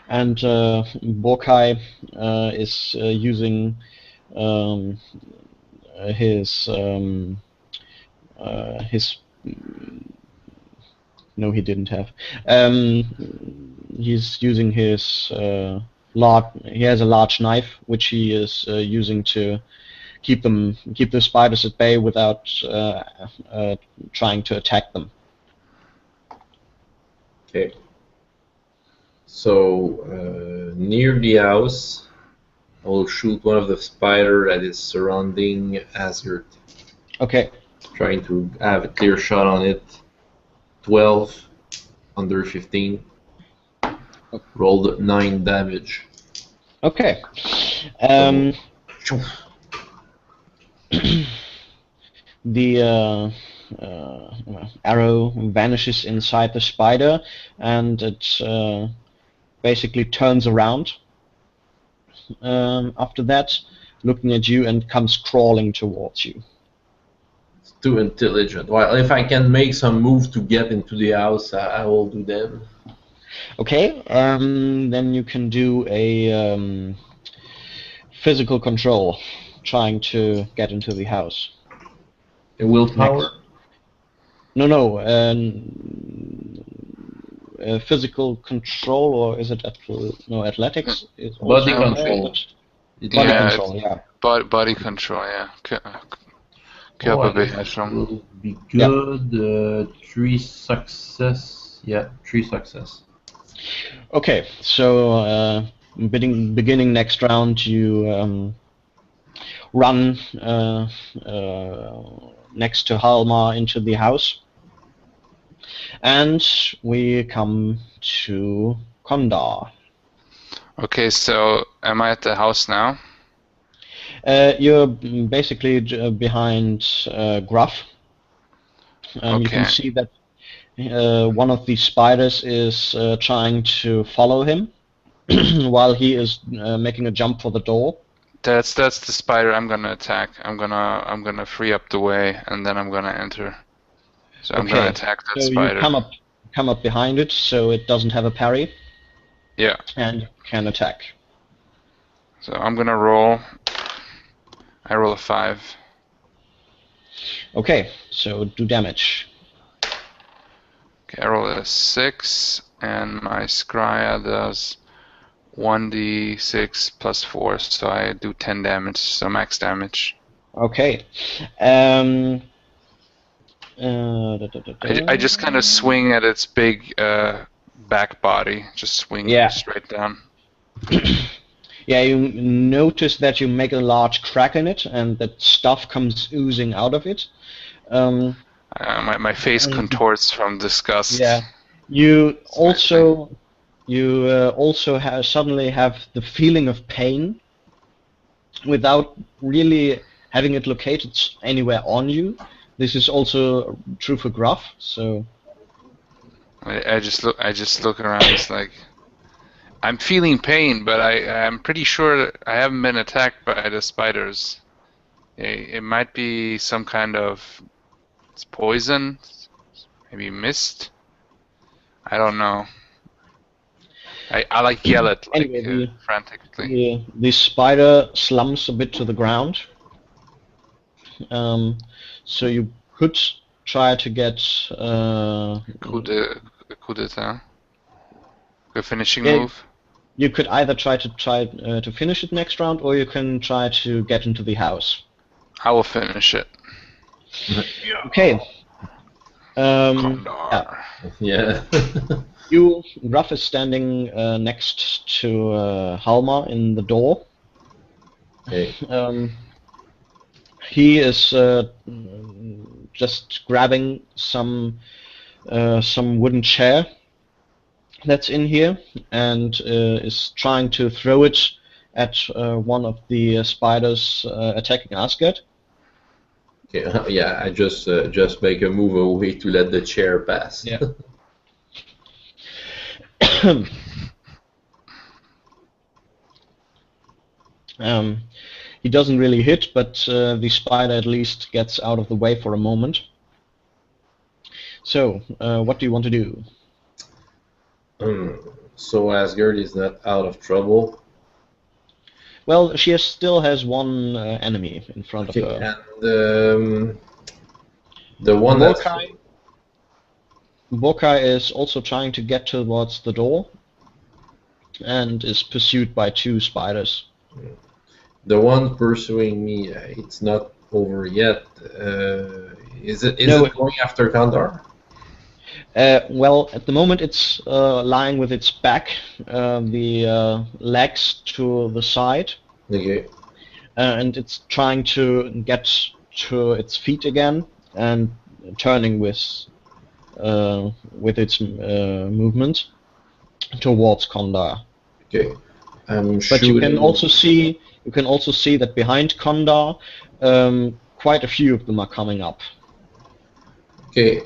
And Borkai is using his no, he didn't have. He's using his he has a large knife which he is using to keep the spiders at bay without trying to attack them. Okay. So near the house, I will shoot one of the spider that is surrounding Asgard. Okay. Trying to have a clear shot on it. 12. under 15. Rolled 9 damage. Okay. The arrow vanishes inside the spider, and it basically turns around after that, looking at you, and comes crawling towards you. It's too intelligent. Well, if I can make some move to get into the house, I will do them. Okay, then you can do a physical control, trying to get into the house. A willpower? No, physical control, or is it athletics? Body control. Body control, yeah. Body control, yeah. That will be good. 3 success. Yeah, 3 success. Okay, so beginning next round, you run next to Halmar into the house, and we come to Kondar. Okay, so am I at the house now? You're basically behind Gruff. Okay. You can see that one of the spiders is trying to follow him while he is making a jump for the door. That's the spider I'm gonna attack. I'm gonna free up the way, and then I'm gonna enter. So I'm gonna attack that spider. You come up behind it, so it doesn't have a parry. Yeah. And can attack. So I'm gonna roll. I roll a 5. Okay, so do damage. Okay, I roll a 6, and my Scrya does 1d6 plus 4, so I do 10 damage, so max damage. Okay. I just kind of swing at its big back body, just swing straight down. Yeah, you notice that you make a large crack in it, and that stuff comes oozing out of it. My face contorts from disgust. Yeah. You also suddenly have the feeling of pain without really having it located anywhere on you. This is also true for Gruff. So I just look around. It's like I'm feeling pain, but I'm pretty sure I haven't been attacked by the spiders. It might be some kind of poison, maybe mist. I don't know. I like yell it like frantically. The spider slumps a bit to the ground. So you could try to get coup d'etat. The finishing move. You could either try to finish it next round, or you can try to get into the house. I will finish it. Okay. Yeah. Gruff is standing next to Halmar in the door. Okay. He is just grabbing some wooden chair that's in here, and is trying to throw it at one of the spiders attacking Asgard. Okay, yeah, I just make a move away to let the chair pass. Yeah. He doesn't really hit, but the spider at least gets out of the way for a moment. So, what do you want to do? So Asgard is not out of trouble. Well, she still has one enemy in front of her. And the one Borkai is also trying to get towards the door, and is pursued by 2 spiders. The one pursuing me, it's not over yet. Is it going after Kondar? Well, at the moment it's lying with its back, the legs to the side. Okay. And it's trying to get to its feet again, and turning with with its movement towards Kondar. Okay. I'm But shooting. you can also see that behind Kondar, quite a few of them are coming up. Okay.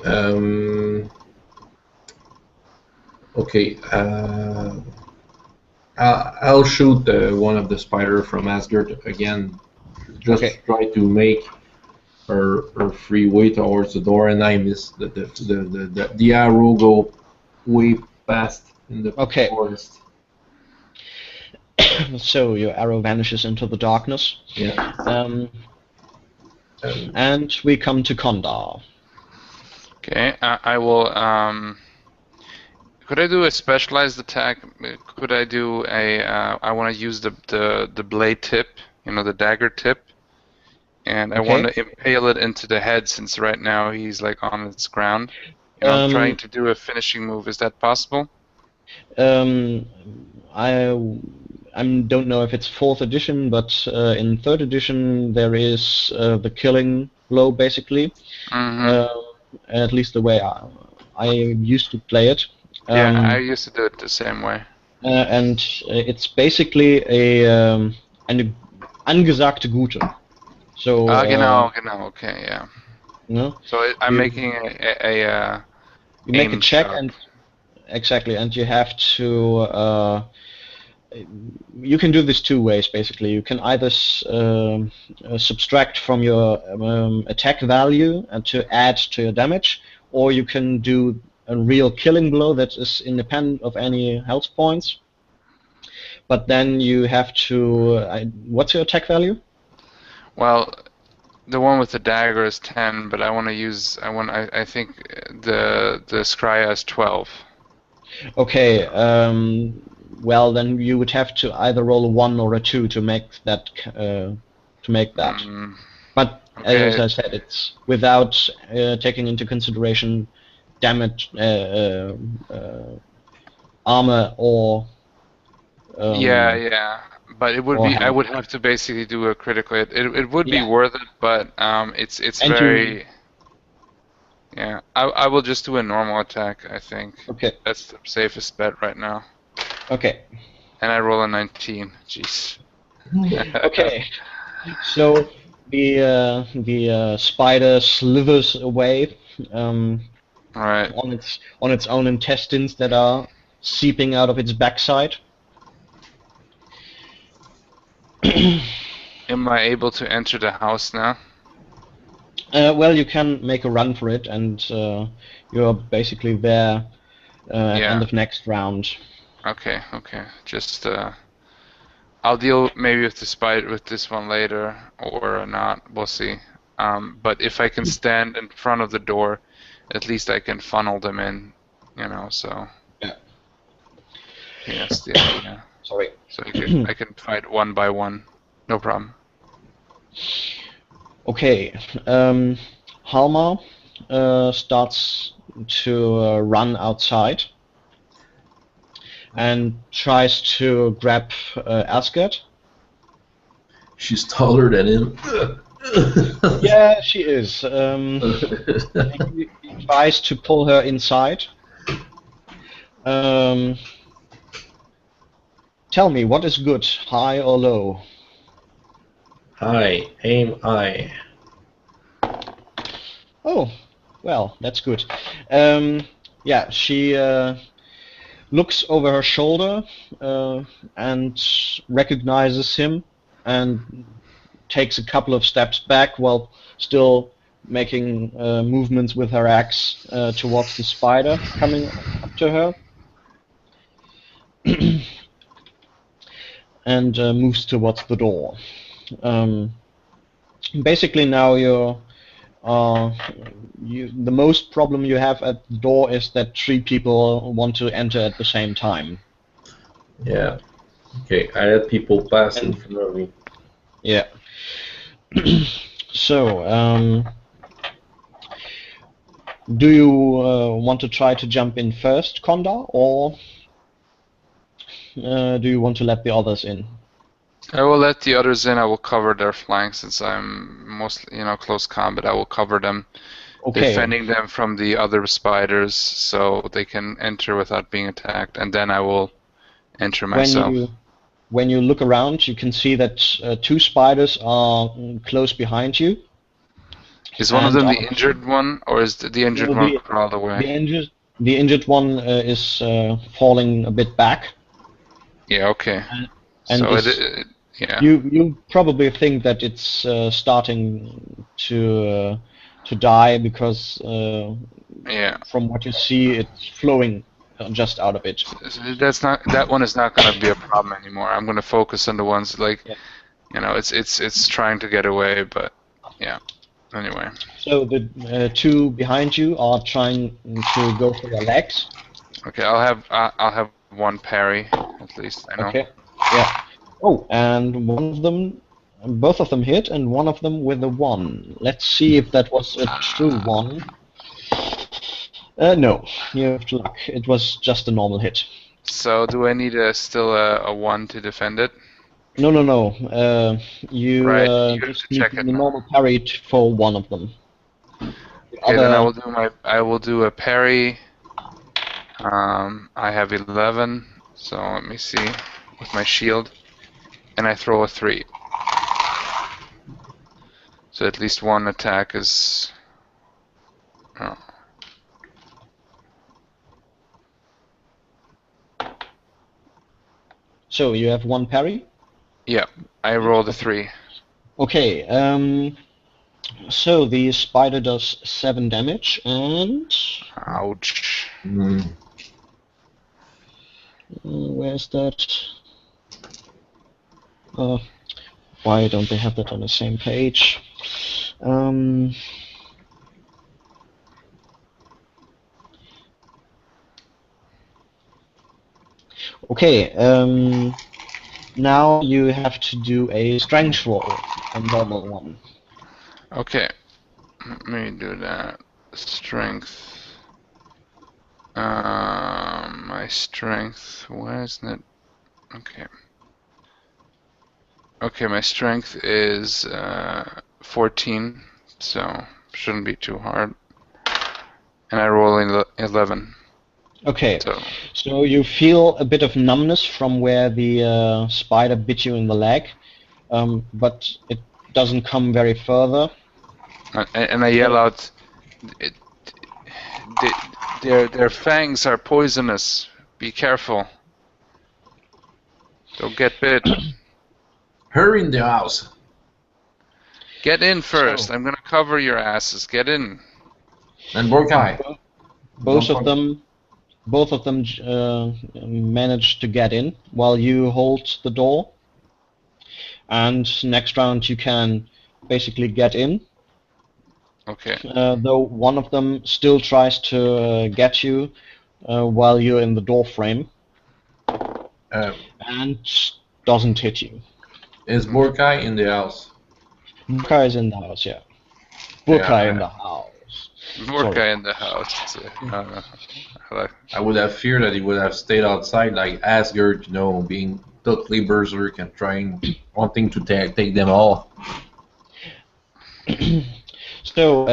Okay. I'll shoot one of the spider from Asgard again. Just Okay. try to make her free way towards the door, and I miss the arrow go way past in the Okay. forest. So your arrow vanishes into the darkness. Yeah. And we come to Kondar. Okay, I will. Could I do a specialized attack? Could I do a? I want to use the blade tip, the dagger tip, and I want to impale it into the head since right now he's like on its ground. Trying to do a finishing move. Is that possible? I don't know if it's 4th edition, but in 3rd edition there is the killing blow, basically. At least the way I used to play it. Yeah, I used to do it the same way. And it's basically eine angesagte Gute. So. Genau, okay, yeah. No? So I'm making a you make a check shot. and exactly, and you have to. You can do this 2 ways, basically. You can either subtract from your attack value and to add to your damage, or you can do a real killing blow that is independent of any health points. But then you have to. What's your attack value? Well, the one with the dagger is 10, but I want to use. I think the Scrya is 12. Okay. Well, then you would have to either roll a 1 or a 2 to make that. But okay. as I said, it's without taking into consideration damage, armor, or. Yeah. But it would be. I would have to basically do a critical hit. It would be worth it, but it's and very. Yeah, I will just do a normal attack. I think. Okay. That's the safest bet right now. Okay. And I roll a 19. Jeez. Okay. So the spider slithers away. Right. On its own intestines that are seeping out of its backside. Am I able to enter the house now? Well, you can make a run for it, and you're basically there at the end of next round. Okay. Just I'll deal maybe with the spider with this one later, or not. We'll see. But if I can stand in front of the door, at least I can funnel them in. So. Yeah. Yes. Yeah. Sorry. So I can fight one by one. No problem. Okay. Halmar starts to run outside and tries to grab Asgard. She's taller than him. Yeah, she is. He tries to pull her inside. Tell me, what is good, high or low? High, aim high. Oh, well, that's good. Yeah, she looks over her shoulder and recognizes him and takes a couple of steps back while still making movements with her axe towards the spider coming up to her. And moves towards the door. Basically now the most problem you have at the door is that 3 people want to enter at the same time. Yeah. Okay, I had people pass in front of me. Yeah. So, do you want to try to jump in first, Kondar, or do you want to let the others in? I will let the others in. I will cover their flanks since I'm mostly, close combat. I will cover them, Okay. defending them from the other spiders so they can enter without being attacked, and then I will enter myself. When you look around, you can see that 2 spiders are close behind you. Is one of And them the injured one, or is the injured No, one crawled away? The injured one is falling a bit back. Yeah, okay. And So is- yeah. You probably think that it's starting to die because Yeah. from what you see, it's flowing just out of it. So that one is not going to be a problem anymore. I'm going to focus on the ones like, Yeah. you know, it's trying to get away, but yeah. Anyway. So the 2 behind you are trying to go for your legs. Okay, I'll have one parry at least. I know. Okay. Yeah. Oh, and both of them hit, and one of them with a 1. Let's see if that was a true 1. No, you have luck. It was just a normal hit. So do I need still a 1 to defend it? No. You Right, you have just to need check the it now. normal parry for one of them. Okay, then I will do a parry. I have 11, so let me see with my shield, and I throw a 3. So at least one attack is. Oh. So you have 1 parry. Yeah, I rolled a 3. Okay. So the spider does 7 damage, and Ouch. where's that? Why don't they have that on the same page? Okay, now you have to do a strength roll, a normal one. Okay, let me do that. Strength. My strength. Where isn't it? Okay. Okay, my strength is 14, so shouldn't be too hard. And I roll 11. Okay, So so you feel a bit of numbness from where the spider bit you in the leg, but it doesn't come very further. and I yell out, their fangs are poisonous. Be careful. Don't get bit. Hurry in the house. Get in first. So- I'm gonna cover your asses. Get in. And Borkai. Both of them manage to get in while you hold the door. And next round you can basically get in. Okay. Though one of them still tries to get you while you're in the door frame and doesn't hit you. Is Borkai in the house? Burkai is in the house, yeah. Burkai in the house. More Sorry. guy in the house. I would have feared that he would have stayed outside like Asgard, you know, being totally berserk and wanting to take them all. So,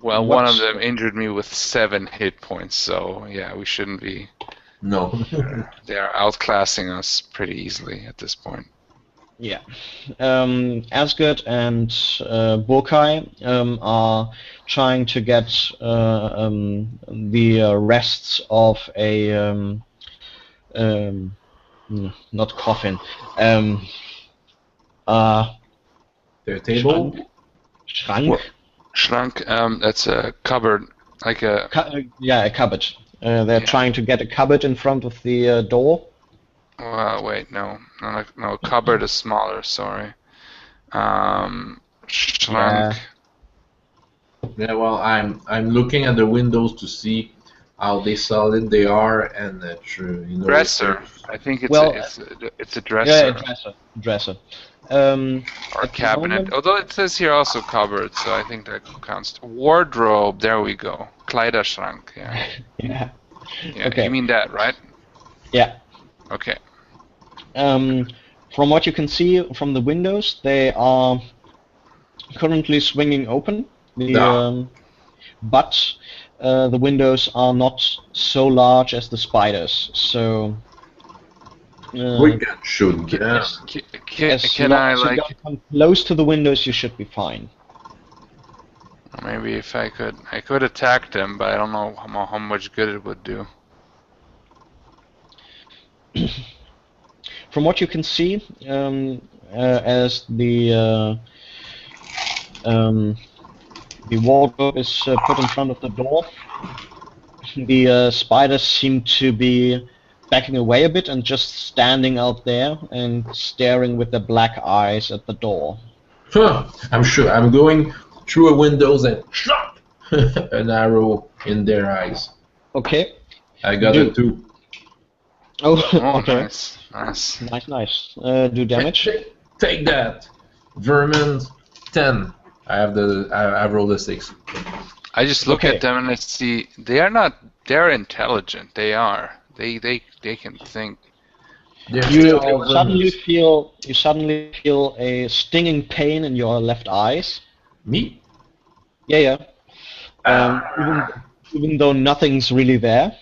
Well, one of what's- them injured me with 7 hit points, so yeah, we shouldn't be. No. They are outclassing us pretty easily at this point. yeah. Asgard and Burkai are trying to get the rests of a not coffin. Their table? Schrank. What? Schrank, that's a cupboard, like a. Yeah, a cupboard. They're Yeah. trying to get a cupboard in front of the door. Wait, no, cupboard is smaller. Sorry. Schrank. Yeah, well, I'm looking at the windows to see how solid they are, and you know. Dresser. I think it's Well, it's a dresser. Yeah, dresser. Or at the cabinet. moment- Although it says here also cupboard, so I think that counts. Wardrobe. There we go. Kleiderschrank. Yeah. Yeah. Yeah. Okay. You mean that, right? Yeah. Okay. From what you can see from the windows, they are currently swinging open. The Yeah. but the windows are not so large as the spiders. So We can shoot them. Can I as you like don't come close to the windows, you should be fine. maybe if I could attack them, but I don't know how much good it would do. From what you can see, as the wardrobe is put in front of the door, the spiders seem to be backing away a bit and just standing out there and staring with their black eyes at the door. Huh, I'm sure I'm going through a windows and shot an arrow in their eyes. Okay. I got it too. Oh, Oh, okay. nice. Nice. Do damage. Take that, vermin. 10. I've rolled a 6. I just look Okay. at them and I see they're intelligent. They are. They can think. They're You still suddenly vermin. feel a stinging pain in your left eyes. Me? Yeah. Even though nothing's really there.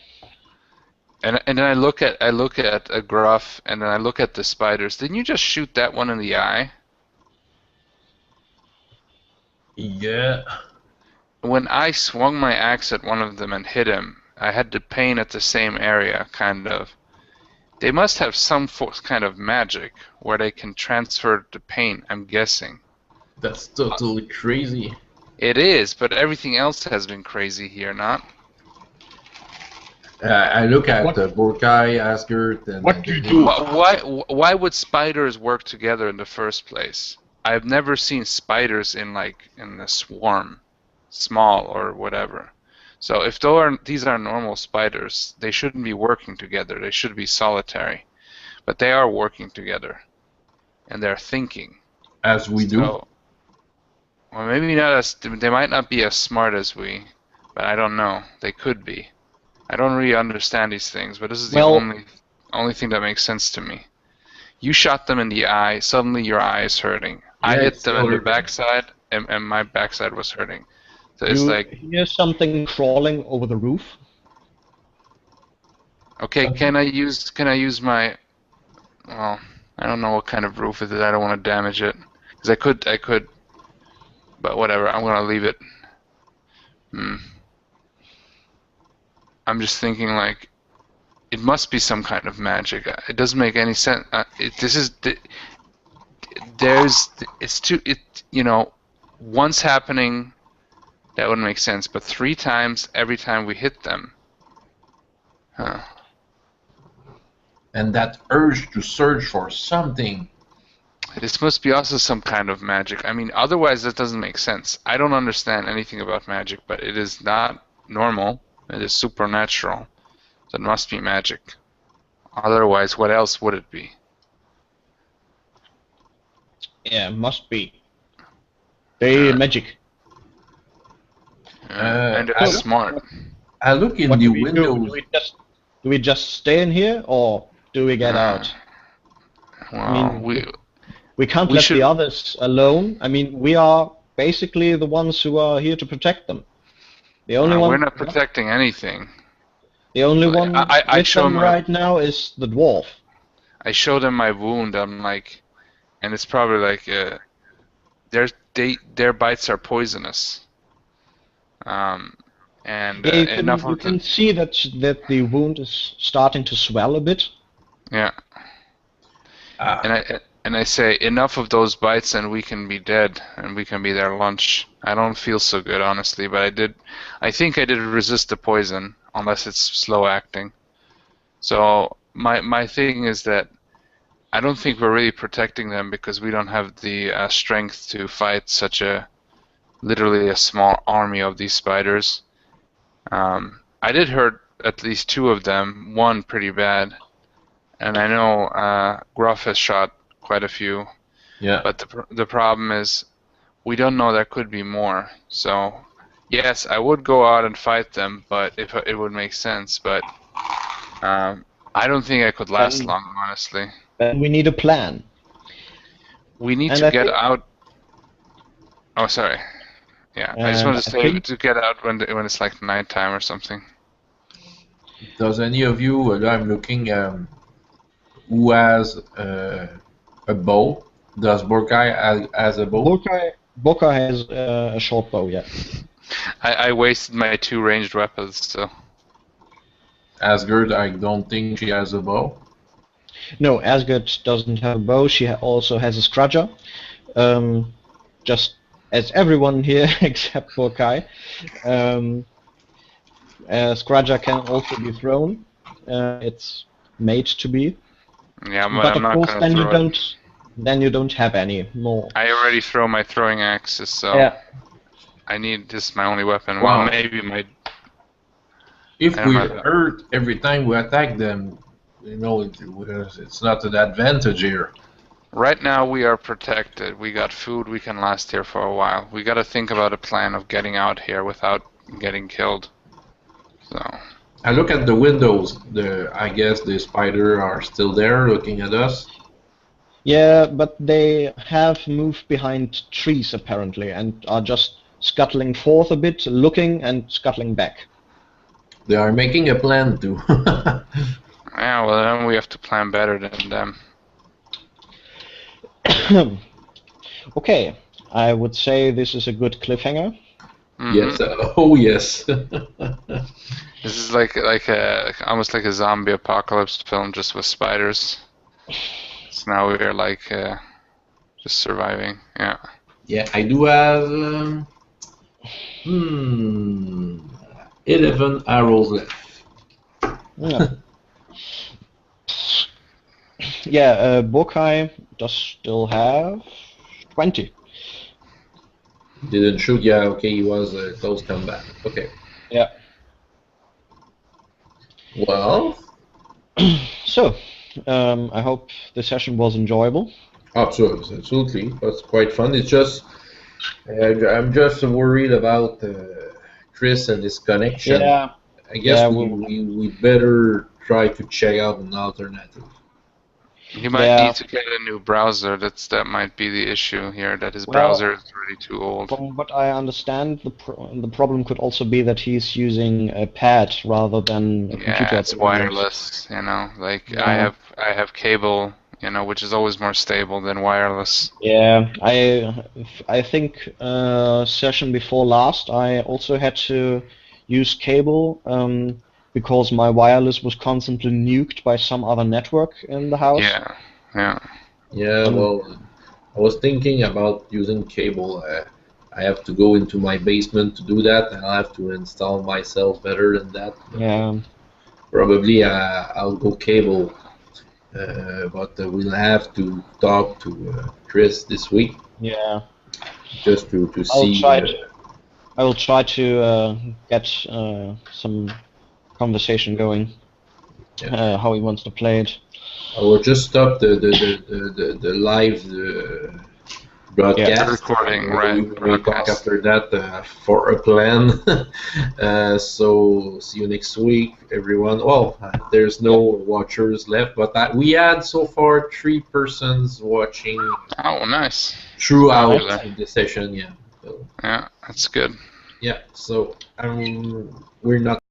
And then I look at a Gruff, and then I look at the spiders. Didn't you just shoot that one in the eye? Yeah. When I swung my axe at one of them and hit him, I had the pain at the same area, kind of. They must have some kind of magic where they can transfer the pain, I'm guessing. That's totally crazy. It is, but everything else has been crazy here, not? I look at Borkai, Asgert, and What do you do? Why would spiders work together in the first place? I've never seen spiders in a swarm, small or whatever. So if these are normal spiders, they shouldn't be working together. They should be solitary. But they are working together, and they're thinking. as we do. So, well, maybe not as they might not be as smart as we, but I don't know. They could be. I don't really understand these things, but this is the only thing that makes sense to me. You shot them in the eye. Suddenly, your eye is hurting. I hit them in the backside, and my backside was hurting. So it's like, hear something crawling over the roof. okay, can I use my? Well, I don't know what kind of roof it is. I don't want to damage it, because I could, but whatever. I'm gonna leave it. I'm just thinking it must be some kind of magic. It doesn't make any sense. Once happening, that wouldn't make sense. But 3 times, every time we hit them. Huh. And that urge to search for something. This must be also some kind of magic. I mean, otherwise that doesn't make sense. I don't understand anything about magic, but it is not normal. It is supernatural. So it must be magic. Otherwise, what else would it be? Yeah, must be. They magic. And they're smart. I look in What the do we do? windows. Do we just stay in here, or do we get out? Well, I mean, we can't let the others alone. I mean, we are basically the ones who are here to protect them. The only one. We're not protecting anything. The only one I with show them him right now is the dwarf. I show them my wound. I'm like, and it's probably like, their bites are poisonous. And you can see that the wound is starting to swell a bit. Yeah. And I say, enough of those bites and we can be dead and we can be their lunch. I don't feel so good, honestly, but I think I did resist the poison, unless it's slow acting. So my thing is that I don't think we're really protecting them because we don't have the strength to fight literally a small army of these spiders. I did hurt at least 2 of them, 1 pretty bad. And I know Gruff has shot quite a few. Yeah. But the problem is, we don't know, there could be more. So, yes, I would go out and fight them, but if it would make sense. But I don't think I could last long, honestly. Then we need a plan. We need to get out. Oh, sorry. Yeah, I just want to I say think to get out when it's like nighttime or something. Does any of you? I'm looking. Who has a bow? Does Borkai has a bow? Bokai has a short bow, yeah. I wasted my 2 ranged weapons, so. Asgard, I don't think she has a bow. No, Asgard doesn't have a bow. She also has a Scrudger. Just as everyone here except Bokai. Scrudger can also be thrown. It's made to be. Yeah, But I'm of not course, gonna throw it. then you don't have any more. I already throw my throwing axes, so Yeah. I need this is my only weapon. Wow. Well, maybe my. If I don't we're know. hurt every time we attack them, you know, it's not an advantage here. Right now we are protected. We got food. We can last here for a while. We got to think about a plan of getting out here without getting killed. So. I look at the windows. I guess the spider are still there, looking at us. Yeah, but they have moved behind trees apparently and are just scuttling forth a bit, looking and scuttling back. They are making a plan to. Yeah, well then we have to plan better than them. Okay, I would say this is a good cliffhanger. Mm-hmm. Yes. Oh yes. This is like almost like a zombie apocalypse film, just with spiders. So now we're like just surviving. Yeah. Yeah, I do have 11 arrows left. Yeah. Yeah, Bokai does still have 20. Didn't shoot. Yeah, okay, he was close combat. Okay. Yeah. Well, So, I hope the session was enjoyable. absolutely. That's quite fun. It's just I'm just worried about Chris and his connection. Yeah. I guess Yeah, we better try to check out an alternative. He might need to get a new browser. That might be the issue here. That his browser is already too old. From what I understand, the problem could also be that he's using a pad rather than a computer. Yeah, it's wireless. You know, like Yeah. I have cable. You know, which is always more stable than wireless. Yeah, I think session before last I also had to use cable because my wireless was constantly nuked by some other network in the house. Yeah, yeah. Yeah, well, I was thinking about using cable. I have to go into my basement to do that, and I'll have to install myself better than that. Yeah. Probably I'll go cable, but we'll have to talk to Chris this week. Yeah. Just to see. I will try to get some conversation going. Yeah. How he wants to play it. I will just stop the live broadcast. Yeah, the recording, right? We talk after that for a plan. So see you next week, everyone. Well, there's no watchers left, but we had so far 3 persons watching. Oh, nice. Throughout the session, yeah. So, yeah, that's good. Yeah, so we're not